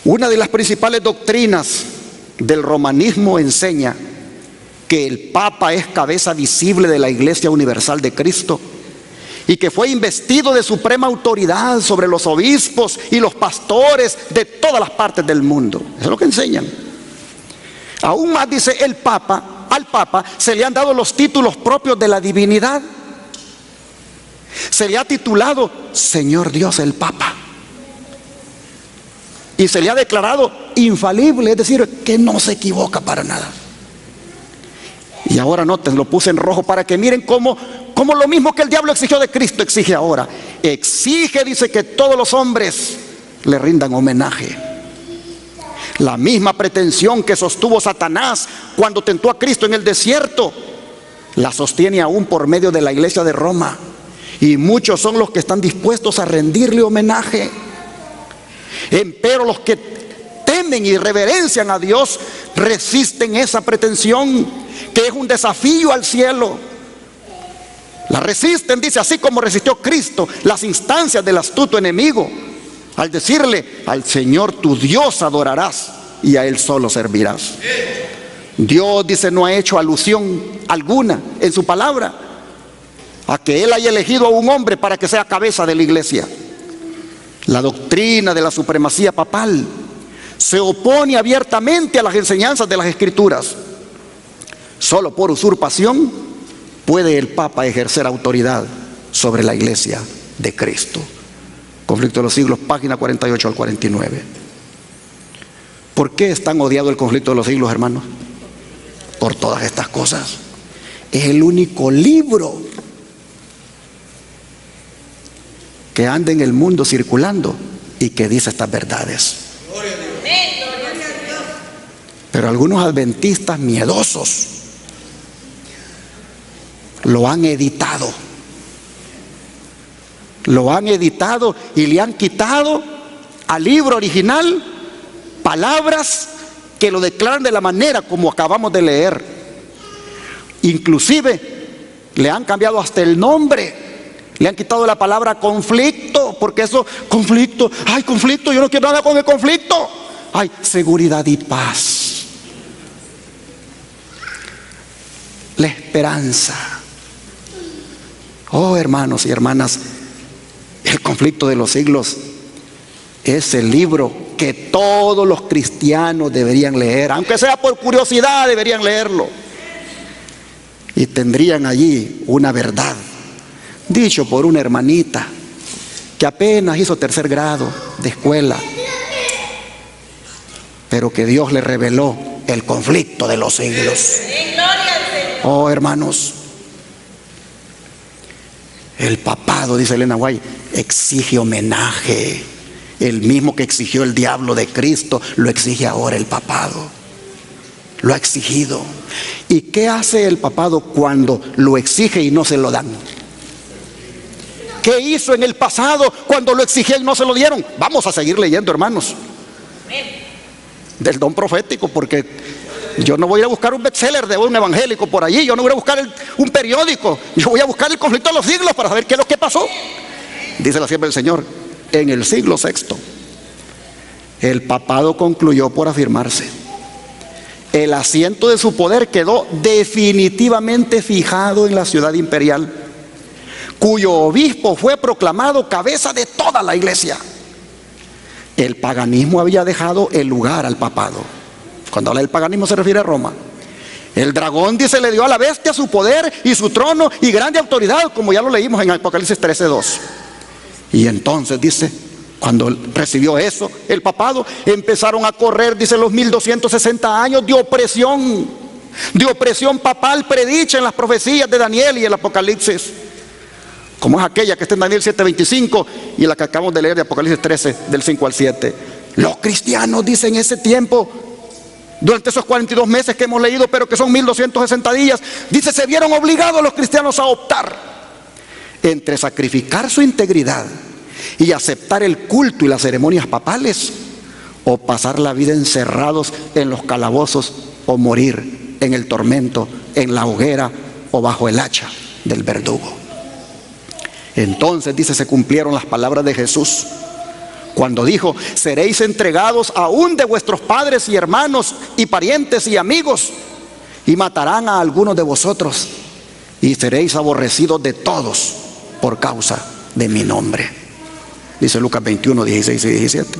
Una de las principales doctrinas del romanismo enseña que el Papa es cabeza visible de la Iglesia Universal de Cristo y que fue investido de suprema autoridad sobre los obispos y los pastores de todas las partes del mundo. Eso es lo que enseñan. Aún más dice el Papa, al Papa se le han dado los títulos propios de la divinidad. Se le ha titulado Señor Dios el Papa. Y se le ha declarado infalible, es decir, que no se equivoca para nada. Y ahora noten, lo puse en rojo para que miren cómo lo mismo que el diablo exigió de Cristo exige ahora. Exige, dice, que todos los hombres le rindan homenaje. La misma pretensión que sostuvo Satanás cuando tentó a Cristo en el desierto, la sostiene aún por medio de la iglesia de Roma. Y muchos son los que están dispuestos a rendirle homenaje. Empero los que temen y reverencian a Dios resisten esa pretensión, que es un desafío al cielo. La resisten, dice, así como resistió Cristo las instancias del astuto enemigo, al decirle: al Señor tu Dios adorarás y a Él solo servirás. Dios, dice, no ha hecho alusión alguna en su palabra a que Él haya elegido a un hombre para que sea cabeza de la iglesia. La doctrina de la supremacía papal se opone abiertamente a las enseñanzas de las Escrituras. Solo por usurpación puede el Papa ejercer autoridad sobre la iglesia de Cristo. Conflicto de los siglos, página 48 al 49. ¿Por qué es tan odiado el conflicto de los siglos, hermanos? Por todas estas cosas. Es el único libro que anda en el mundo circulando y que dice estas verdades. Pero algunos adventistas miedosos lo han editado y le han quitado al libro original palabras que lo declaran de la manera como acabamos de leer. Inclusive le han cambiado hasta el nombre. Le han quitado la palabra conflicto, porque eso, conflicto, ay, conflicto, yo no quiero nada con el conflicto. Ay, seguridad y paz. La esperanza. Oh, hermanos y hermanas, el conflicto de los siglos es el libro que todos los cristianos deberían leer, aunque sea por curiosidad, deberían leerlo. y tendrían allí una verdad, dicho por una hermanita que apenas hizo 3er grado de escuela, pero que Dios le reveló el conflicto de los siglos. Oh, hermanos, el papado, dice Elena White, exige homenaje. El mismo que exigió el diablo de Cristo, lo exige ahora el papado. Lo ha exigido. ¿Y qué hace el papado cuando lo exige y no se lo dan? ¿Qué hizo en el pasado cuando lo exigían y no se lo dieron? Vamos a seguir leyendo, hermanos, del don profético, porque yo no voy a buscar un bestseller de un evangélico por allí, yo no voy a buscar un periódico, yo voy a buscar el conflicto de los siglos para saber qué es lo que pasó. Dice la sierva del Señor, en el siglo VI, el papado concluyó por afirmarse. El asiento de su poder quedó definitivamente fijado en la ciudad imperial, cuyo obispo fue proclamado cabeza de toda la iglesia. El paganismo había dejado el lugar al papado. Cuando habla del paganismo se refiere a Roma. El dragón, dice, le dio a la bestia su poder y su trono y grande autoridad, como ya lo leímos en Apocalipsis 13:2. Y entonces, dice, cuando recibió eso, el papado, empezaron a correr, dice, los 1260 años de opresión papal predicha en las profecías de Daniel y el Apocalipsis, como es aquella que está en Daniel 7:25 y la que acabamos de leer de Apocalipsis 13, del 5 al 7. Los cristianos, dice, en ese tiempo, durante esos 42 meses que hemos leído, pero que son 1260 días, dice, se vieron obligados los cristianos a optar entre sacrificar su integridad y aceptar el culto y las ceremonias papales, o pasar la vida encerrados en los calabozos, o morir en el tormento, en la hoguera o bajo el hacha del verdugo. Entonces, dice, se cumplieron las palabras de Jesús cuando dijo: seréis entregados aún de vuestros padres y hermanos y parientes y amigos, y matarán a algunos de vosotros, y seréis aborrecidos de todos por causa de mi nombre. Dice Lucas 21, 16 y 17.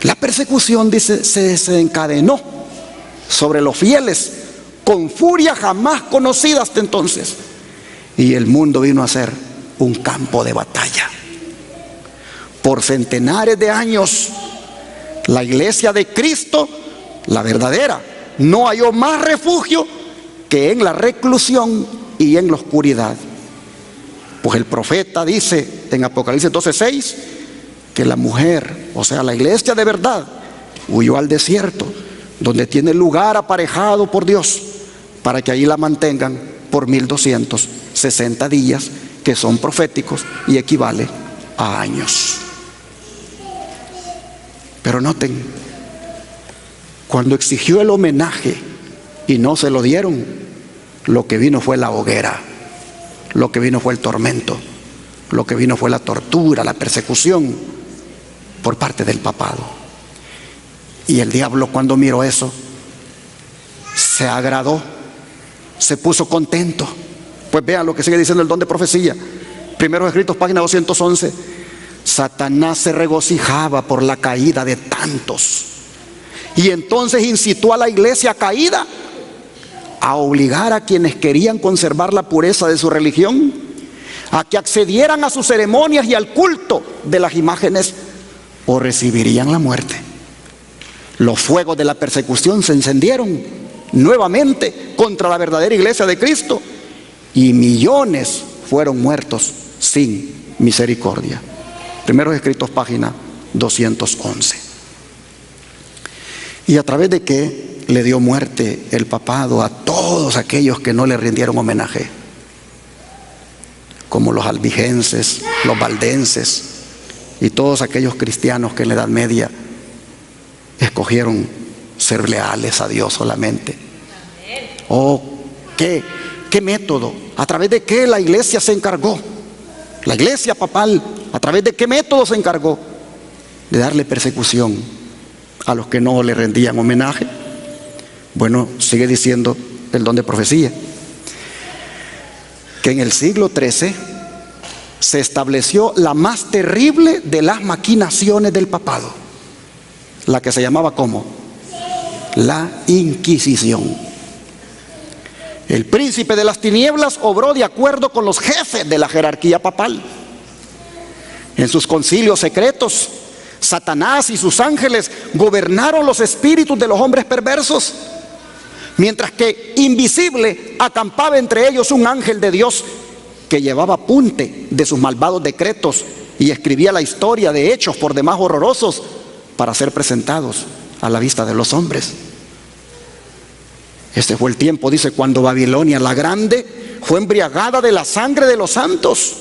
La persecución, dice, se desencadenó sobre los fieles con furia jamás conocida hasta entonces, y el mundo vino a ser un campo de batalla. Por centenares de años, la iglesia de Cristo, la verdadera, no halló más refugio que en la reclusión y en la oscuridad. Pues el profeta dice en Apocalipsis 12:6 que la mujer, o sea, la iglesia de verdad, huyó al desierto, donde tiene lugar aparejado por Dios, para que allí la mantengan por 1260 días, que son proféticos y equivale a años. Pero noten, cuando exigió el homenaje y no se lo dieron, lo que vino fue la hoguera, lo que vino fue el tormento, lo que vino fue la tortura, la persecución por parte del papado. Y el diablo, cuando miró eso, se agradó, se puso contento. Pues vean lo que sigue diciendo el don de profecía, Primeros Escritos, página 211. Satanás se regocijaba por la caída de tantos, y entonces incitó a la iglesia caída a obligar a quienes querían conservar la pureza de su religión a que accedieran a sus ceremonias y al culto de las imágenes, o recibirían la muerte. Los fuegos de la persecución se encendieron nuevamente contra la verdadera iglesia de Cristo, y millones fueron muertos sin misericordia. Primeros Escritos, página 211. ¿Y a través de qué le dio muerte el papado a todos aquellos que no le rindieron homenaje? Como los albigenses, los valdenses y todos aquellos cristianos que en la Edad Media escogieron ser leales a Dios solamente. Oh, ¿qué método? ¿A través de qué la iglesia se encargó? La iglesia papal, ¿a través de qué método se encargó? De darle persecución a los que no le rendían homenaje. Bueno, sigue diciendo el don de profecía, que en el siglo XIII se estableció la más terrible de las maquinaciones del papado, la que se llamaba ¿cómo? La Inquisición. El príncipe de las tinieblas obró de acuerdo con los jefes de la jerarquía papal. En sus concilios secretos, Satanás y sus ángeles gobernaron los espíritus de los hombres perversos, mientras que invisible acampaba entre ellos un ángel de Dios que llevaba apunte de sus malvados decretos y escribía la historia de hechos por demás horrorosos para ser presentados a la vista de los hombres. Este fue el tiempo, dice, cuando Babilonia la Grande fue embriagada de la sangre de los santos.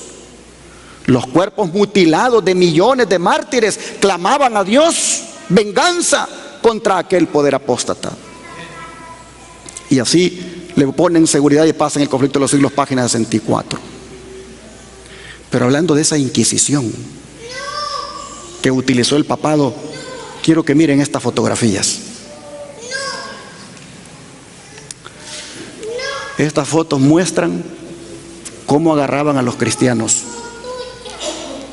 Los cuerpos mutilados de millones de mártires clamaban a Dios venganza contra aquel poder apóstata. Y así le ponen Seguridad y Paz en el conflicto de los siglos, página 64. Pero hablando de esa Inquisición que utilizó el papado, quiero que miren estas fotografías. Estas fotos muestran cómo agarraban a los cristianos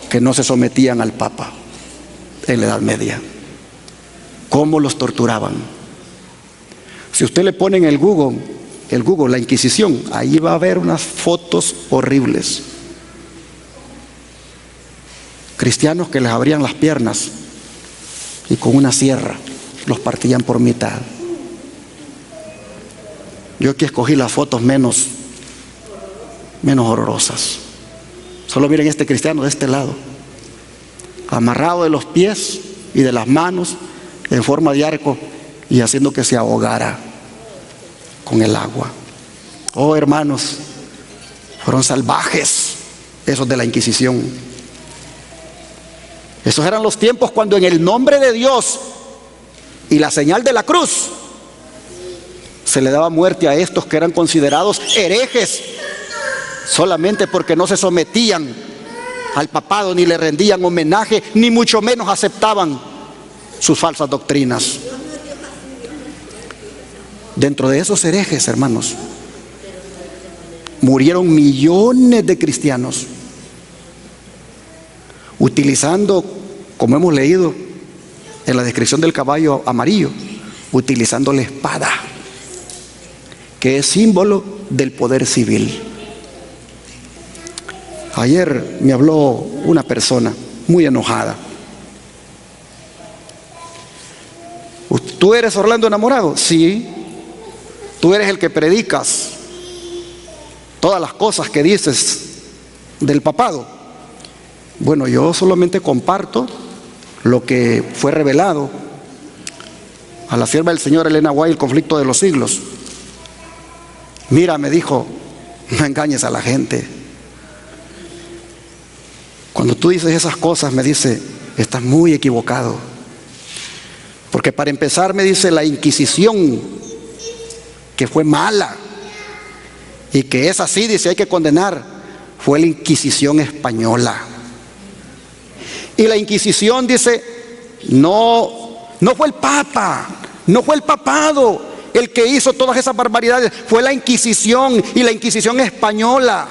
que no se sometían al Papa en la Edad Media, cómo los torturaban. Si usted le pone en el Google la Inquisición, ahí va a ver unas fotos horribles. Cristianos que les abrían las piernas y con una sierra los partían por mitad. Yo aquí escogí las fotos menos horrorosas. Solo miren este cristiano de este lado, amarrado de los pies y de las manos en forma de arco y haciendo que se ahogara con el agua. Oh, hermanos, fueron salvajes esos de la Inquisición. Esos eran los tiempos cuando en el nombre de Dios y la señal de la cruz se le daba muerte a estos que eran considerados herejes solamente porque no se sometían al papado, ni le rendían homenaje, ni mucho menos aceptaban sus falsas doctrinas. Dentro de esos herejes, hermanos, murieron millones de cristianos utilizando, como hemos leído en la descripción del caballo amarillo, utilizando la espada, que es símbolo del poder civil. Ayer me habló una persona muy enojada. ¿Tú eres Orlando Enamorado? Sí. Tú eres el que predicas todas las cosas que dices del papado. Bueno, yo solamente comparto lo que fue revelado a la sierva del Señor Elena White, el conflicto de los siglos. Mira, me dijo, no engañes a la gente. Cuando tú dices esas cosas, me dice, estás muy equivocado. Porque para empezar, me dice, la Inquisición, que fue mala y que es así, dice, hay que condenar, fue la Inquisición española. Y la Inquisición, dice, no fue el Papa, no fue el papado el que hizo todas esas barbaridades, fue la Inquisición, y la Inquisición española.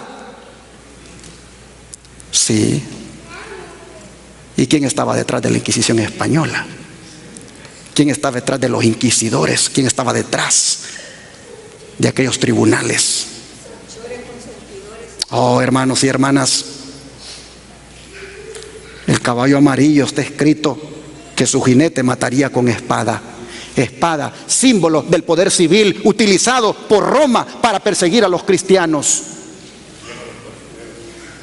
Sí. ¿Y quién estaba detrás de la Inquisición española? ¿Quién estaba detrás de los inquisidores? ¿Quién estaba detrás de aquellos tribunales? Oh, hermanos y hermanas, el caballo amarillo está escrito que su jinete mataría con espada. Espada, símbolo del poder civil utilizado por Roma para perseguir a los cristianos.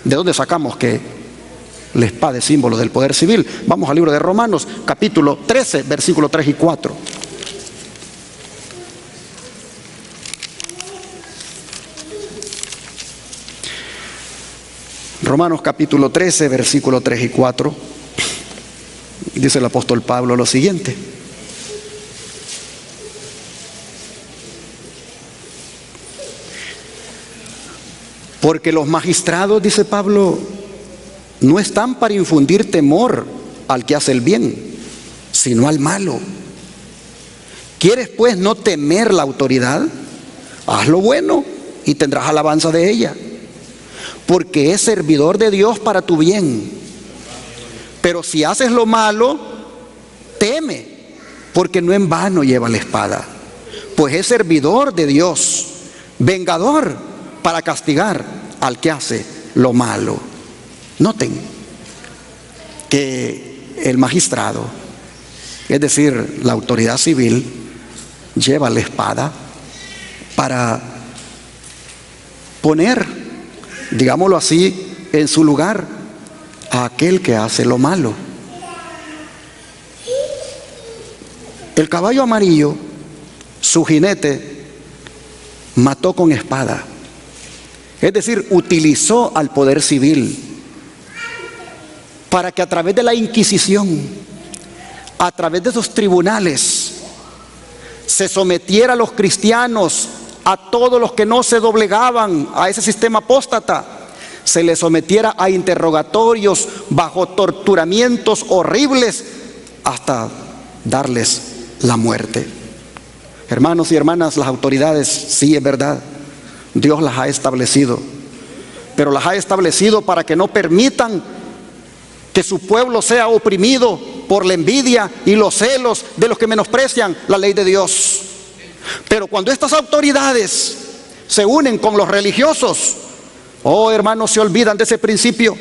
¿De dónde sacamos que la espada es símbolo del poder civil? Vamos al libro de Romanos, capítulo 13, versículos 3 y 4. Romanos capítulo 13, versículos 3 y 4. Dice el apóstol Pablo lo siguiente: porque los magistrados, dice Pablo, no están para infundir temor al que hace el bien, sino al malo. ¿Quieres pues no temer la autoridad? Haz lo bueno y tendrás alabanza de ella, porque es servidor de Dios para tu bien. Pero si haces lo malo, teme, porque no en vano lleva la espada, pues es servidor de Dios vengador para castigar al que hace lo malo. Noten que el magistrado, es decir, la autoridad civil, lleva la espada para poner, digámoslo así, en su lugar a aquel que hace lo malo. El caballo amarillo, su jinete, mató con espada, es decir, utilizó al poder civil para que a través de la Inquisición, a través de esos tribunales, se sometiera a los cristianos, a todos los que no se doblegaban a ese sistema apóstata, se les sometiera a interrogatorios bajo torturamientos horribles hasta darles la muerte. Hermanos y hermanas, las autoridades, sí, es verdad, Dios las ha establecido, pero las ha establecido para que no permitan que su pueblo sea oprimido por la envidia y los celos de los que menosprecian la ley de Dios. Pero cuando estas autoridades se unen con los religiosos, oh hermanos, se olvidan de ese principio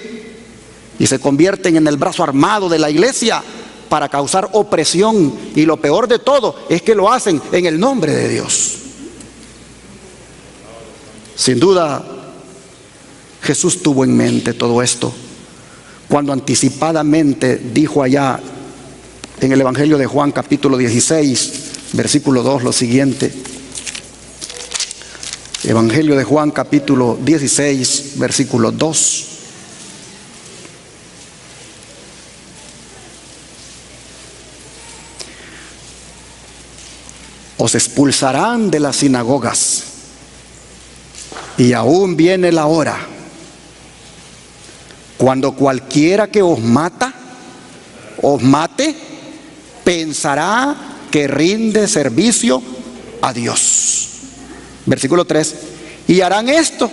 y se convierten en el brazo armado de la iglesia para causar opresión, y lo peor de todo es que lo hacen en el nombre de Dios. Sin duda, Jesús tuvo en mente todo esto cuando anticipadamente dijo allá en el Evangelio de Juan capítulo 16, versículo 2 lo siguiente. Evangelio de Juan capítulo 16, versículo 2. Os expulsarán de las sinagogas, y aún viene la hora cuando cualquiera que os mate, pensará que rinde servicio a Dios. Versículo 3. Y harán esto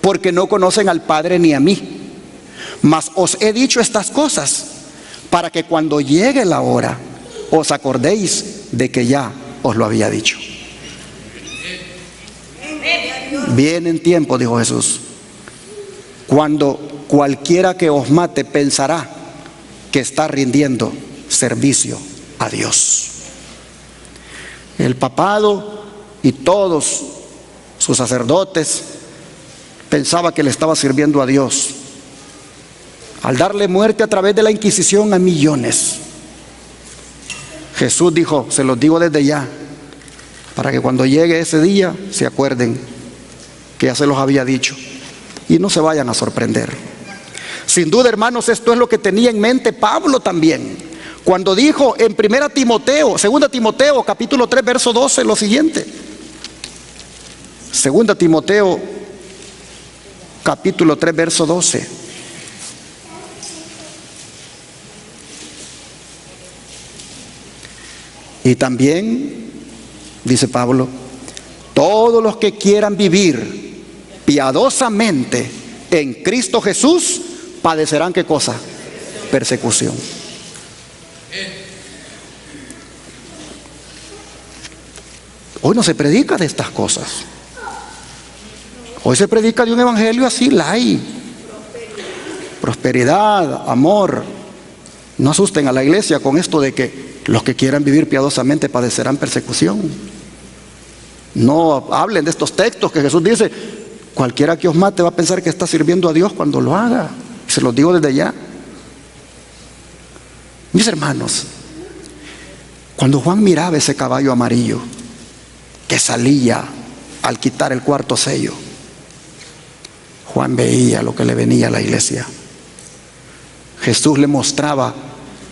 porque no conocen al Padre ni a mí. Mas os he dicho estas cosas para que cuando llegue la hora os acordéis de que ya os lo había dicho. Viene en tiempo, dijo Jesús, cuando cualquiera que os mate pensará que está rindiendo servicio a Dios. El papado y todos sus sacerdotes pensaba que le estaba sirviendo a Dios al darle muerte a través de la Inquisición a millones. Jesús dijo: se los digo desde ya, para que cuando llegue ese día se acuerden que ya se los había dicho y no se vayan a sorprender. Sin duda, hermanos, esto es lo que tenía en mente Pablo también cuando dijo en 2 Timoteo capítulo 3 verso 12 lo siguiente. 2 Timoteo capítulo 3 verso 12. Y también dice Pablo: todos los que quieran vivir piadosamente en Cristo Jesús padecerán, ¿qué cosa? Persecución. Hoy no se predica de estas cosas. Hoy se predica de un evangelio así, light, prosperidad, amor. No asusten a la iglesia con esto de que los que quieran vivir piadosamente padecerán persecución. No hablen de estos textos que Jesús dice: cualquiera que os mate va a pensar que está sirviendo a Dios cuando lo haga. Se los digo desde ya. Mis hermanos, cuando Juan miraba ese caballo amarillo que salía al quitar el cuarto sello, Juan veía lo que le venía a la iglesia. Jesús le mostraba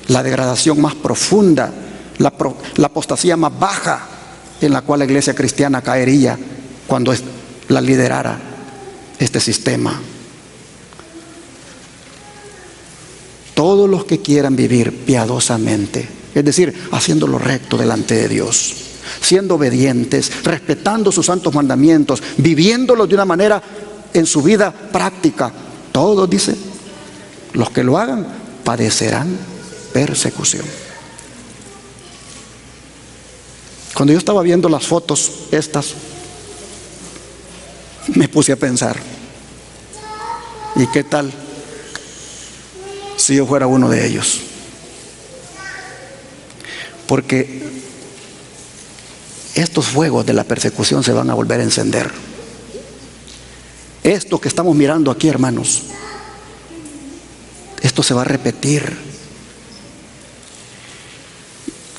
la degradación más profunda, la apostasía más baja en la cual la iglesia cristiana caería cuando la liderara este sistema. Todos los que quieran vivir piadosamente, es decir, haciendo lo recto delante de Dios, siendo obedientes, respetando sus santos mandamientos, viviéndolos de una manera en su vida práctica, todos, dice, los que lo hagan padecerán persecución. Cuando yo estaba viendo las fotos estas, me puse a pensar, ¿y qué tal si yo fuera uno de ellos? Porque estos fuegos de la persecución se van a volver a encender. Esto que estamos mirando aquí, hermanos, esto se va a repetir.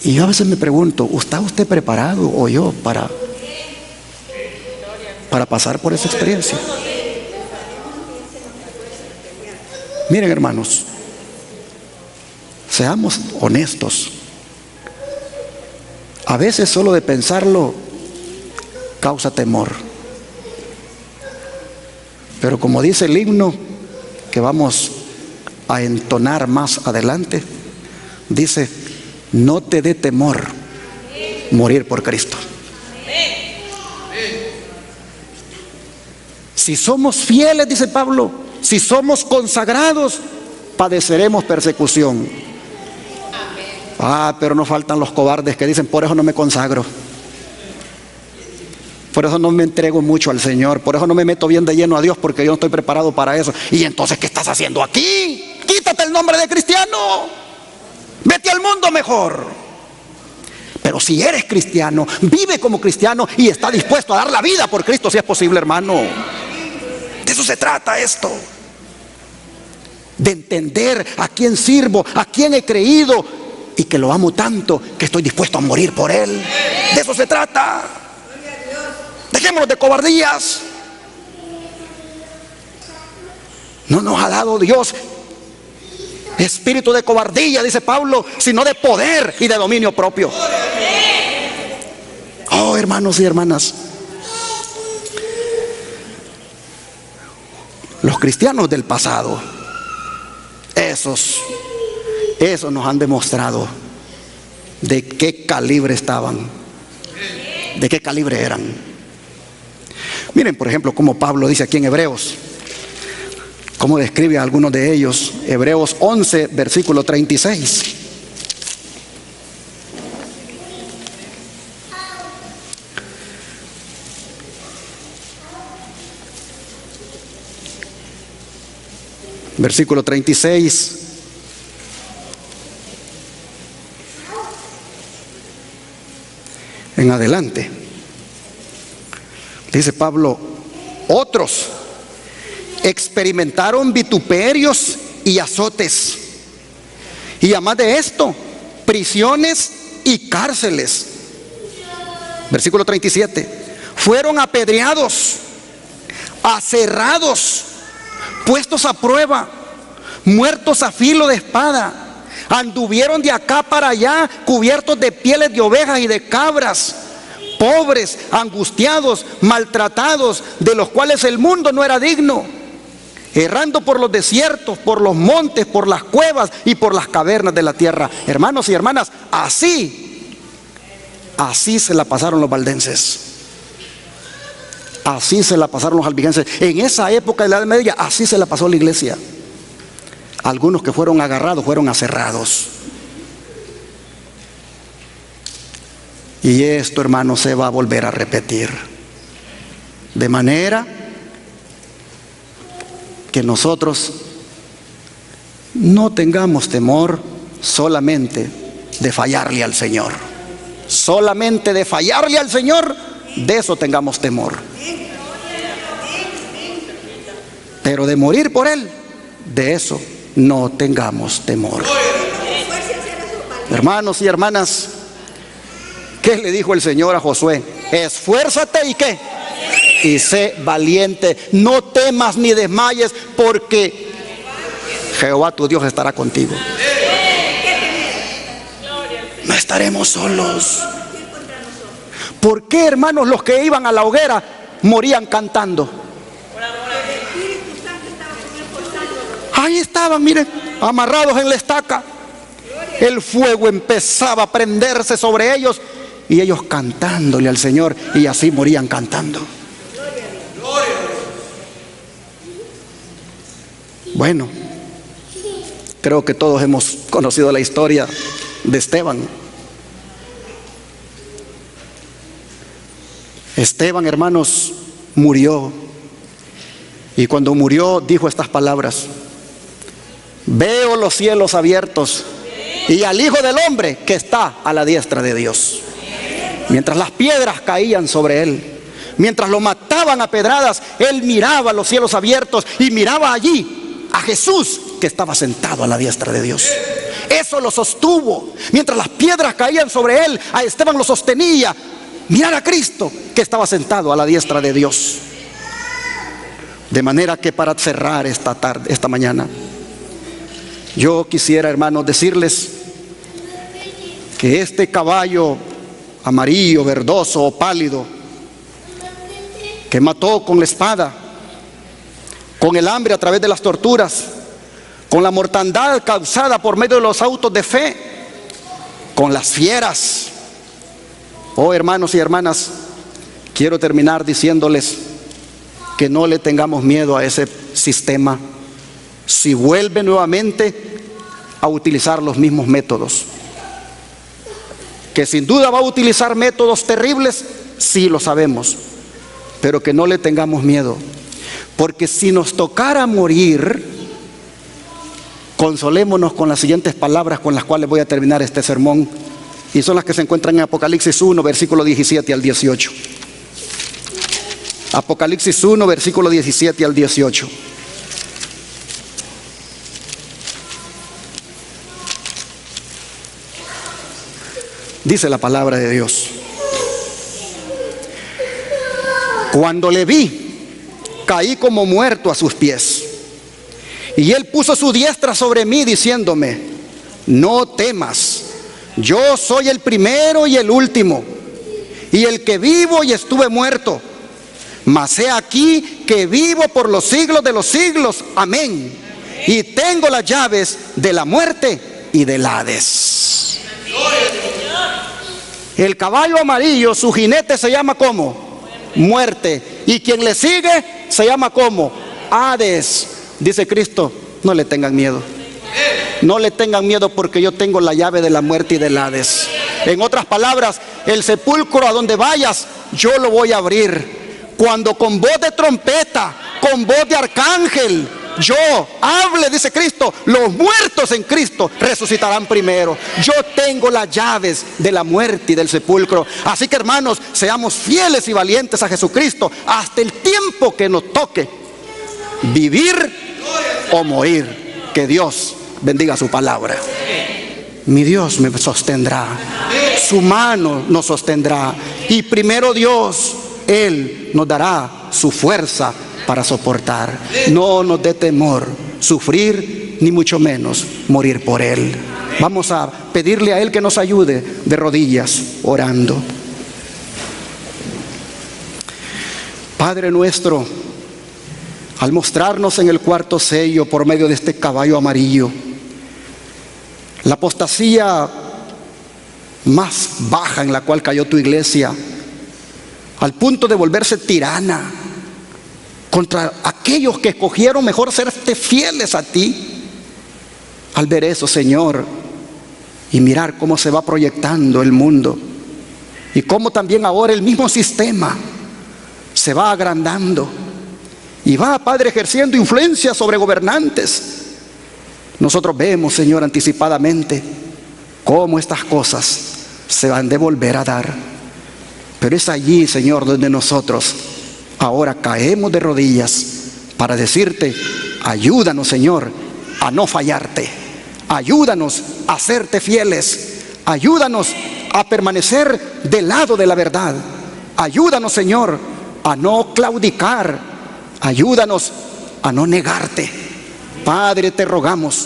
Y yo a veces me pregunto, ¿está usted preparado o yo para pasar por esa experiencia? Miren, hermanos, seamos honestos. A veces solo de pensarlo causa temor. Pero como dice el himno que vamos a entonar más adelante, dice: no te dé temor morir por Cristo. Si somos fieles, dice Pablo, si somos consagrados, padeceremos persecución. Pero no faltan los cobardes que dicen: por eso no me consagro, por eso no me entrego mucho al Señor, por eso no me meto bien de lleno a Dios, porque yo no estoy preparado para eso. Y entonces, ¿qué estás haciendo aquí? Quítate el nombre de cristiano, vete al mundo mejor. Pero si eres cristiano, vive como cristiano y está dispuesto a dar la vida por Cristo, si es posible, hermano. De eso se trata esto, de entender a quién sirvo, a quién he creído, y que lo amo tanto que estoy dispuesto a morir por Él. De eso se trata. Dejémonos de cobardías. No nos ha dado Dios espíritu de cobardía, dice Pablo, sino de poder y de dominio propio. Oh, hermanos y hermanas, los cristianos del pasado, esos nos han demostrado de qué calibre estaban, de qué calibre eran. Miren, por ejemplo, como Pablo dice aquí en Hebreos, cómo describe a algunos de ellos. Hebreos 11, versículo 36. Versículo 36. En adelante. Dice Pablo: otros experimentaron vituperios y azotes, y además de esto, prisiones y cárceles. Versículo 37. Fueron apedreados, aserrados, puestos a prueba, muertos a filo de espada. Anduvieron de acá para allá cubiertos de pieles de ovejas y de cabras, pobres, angustiados, maltratados, de los cuales el mundo no era digno, errando por los desiertos, por los montes, por las cuevas y por las cavernas de la tierra. Hermanos y hermanas, así se la pasaron los valdenses, así se la pasaron los albigenses. En esa época de la Edad Media, así se la pasó la iglesia. Algunos que fueron agarrados fueron aserrados. Y esto, hermanos, se va a volver a repetir. De manera que nosotros no tengamos temor solamente de fallarle al Señor. Solamente de fallarle al Señor, de eso tengamos temor. Pero de morir por Él, de eso no tengamos temor. Hermanos y hermanas, ¿qué le dijo el Señor a Josué? Esfuérzate y ¿qué? Y sé valiente, no temas ni desmayes, porque Jehová tu Dios estará contigo. No estaremos solos. ¿Por qué, hermanos, los que iban a la hoguera morían cantando? Ahí estaban, miren, amarrados en la estaca. El fuego empezaba a prenderse sobre ellos y ellos cantándole al Señor, y así morían cantando. Bueno, creo que todos hemos conocido la historia de Esteban. Esteban, hermanos, murió Y cuando murió dijo estas palabras: veo los cielos abiertos y al Hijo del Hombre que está a la diestra de Dios. Mientras las piedras caían sobre él, mientras lo mataban a pedradas, él miraba los cielos abiertos y miraba allí a Jesús que estaba sentado a la diestra de Dios. Eso lo sostuvo. Mientras las piedras caían sobre él, a Esteban lo sostenía mirar a Cristo que estaba sentado a la diestra de Dios. De manera que para cerrar esta mañana, yo quisiera, hermanos, decirles que este caballo amarillo, verdoso o pálido que mató con la espada, con el hambre a través de las torturas, con la mortandad causada por medio de los autos de fe, con las fieras. Oh, hermanos y hermanas, quiero terminar diciéndoles que no le tengamos miedo a ese sistema si vuelve nuevamente a utilizar los mismos métodos. Que sin duda va a utilizar métodos terribles, sí lo sabemos, pero que no le tengamos miedo, porque si nos tocara morir, consolémonos con las siguientes palabras con las cuales voy a terminar este sermón, y son las que se encuentran en Apocalipsis 1, versículo 17 al 18. Apocalipsis 1, versículo 17 al 18. Dice la palabra de Dios: cuando le vi, caí como muerto a sus pies. Y él puso su diestra sobre mí, diciéndome: no temas, yo soy el primero y el último, y el que vivo y estuve muerto. Mas he aquí que vivo por los siglos de los siglos. Amén. Y tengo las llaves de la muerte y del Hades. El caballo amarillo, su jinete se llama ¿cómo? Muerte. Y quien le sigue se llama ¿cómo? Hades. Dice Cristo: no le tengan miedo. No le tengan miedo, porque yo tengo la llave de la muerte y del Hades. En otras palabras, el sepulcro a donde vayas, yo lo voy a abrir. Cuando con voz de trompeta, con voz de arcángel, yo hable, dice Cristo, los muertos en Cristo resucitarán primero. Yo tengo las llaves de la muerte y del sepulcro. Así que, hermanos, seamos fieles y valientes a Jesucristo hasta el tiempo que nos toque vivir o morir. Que Dios bendiga su palabra. Mi Dios me sostendrá, su mano nos sostendrá, y primero Dios, Él nos dará su fuerza para soportar. No nos dé temor sufrir, ni mucho menos morir por Él. Vamos a pedirle a Él que nos ayude de rodillas, orando. Padre nuestro, al mostrarnos en el cuarto sello por medio de este caballo amarillo la apostasía más baja en la cual cayó tu iglesia, al punto de volverse tirana contra aquellos que escogieron mejor serte fieles a ti. Al ver eso, Señor, y mirar cómo se va proyectando el mundo, y cómo también ahora el mismo sistema se va agrandando y va, Padre, ejerciendo influencia sobre gobernantes, nosotros vemos, Señor, anticipadamente cómo estas cosas se van de volver a dar. Pero es allí, Señor, donde nosotros ahora caemos de rodillas para decirte: ayúdanos, Señor, a no fallarte. Ayúdanos a serte fieles. Ayúdanos a permanecer del lado de la verdad. Ayúdanos, Señor, a no claudicar. Ayúdanos a no negarte. Padre, te rogamos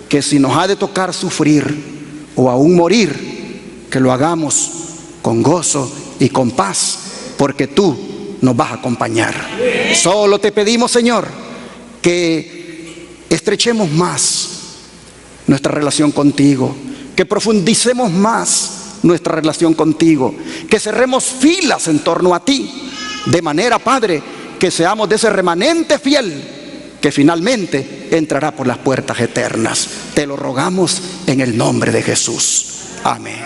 que si nos ha de tocar sufrir o aún morir, que lo hagamos con gozo y con paz, porque tú nos vas a acompañar. Solo te pedimos, Señor, que estrechemos más nuestra relación contigo, que profundicemos más nuestra relación contigo, que cerremos filas en torno a ti, de manera, Padre, que seamos de ese remanente fiel que finalmente entrará por las puertas eternas. Te lo rogamos en el nombre de Jesús. Amén.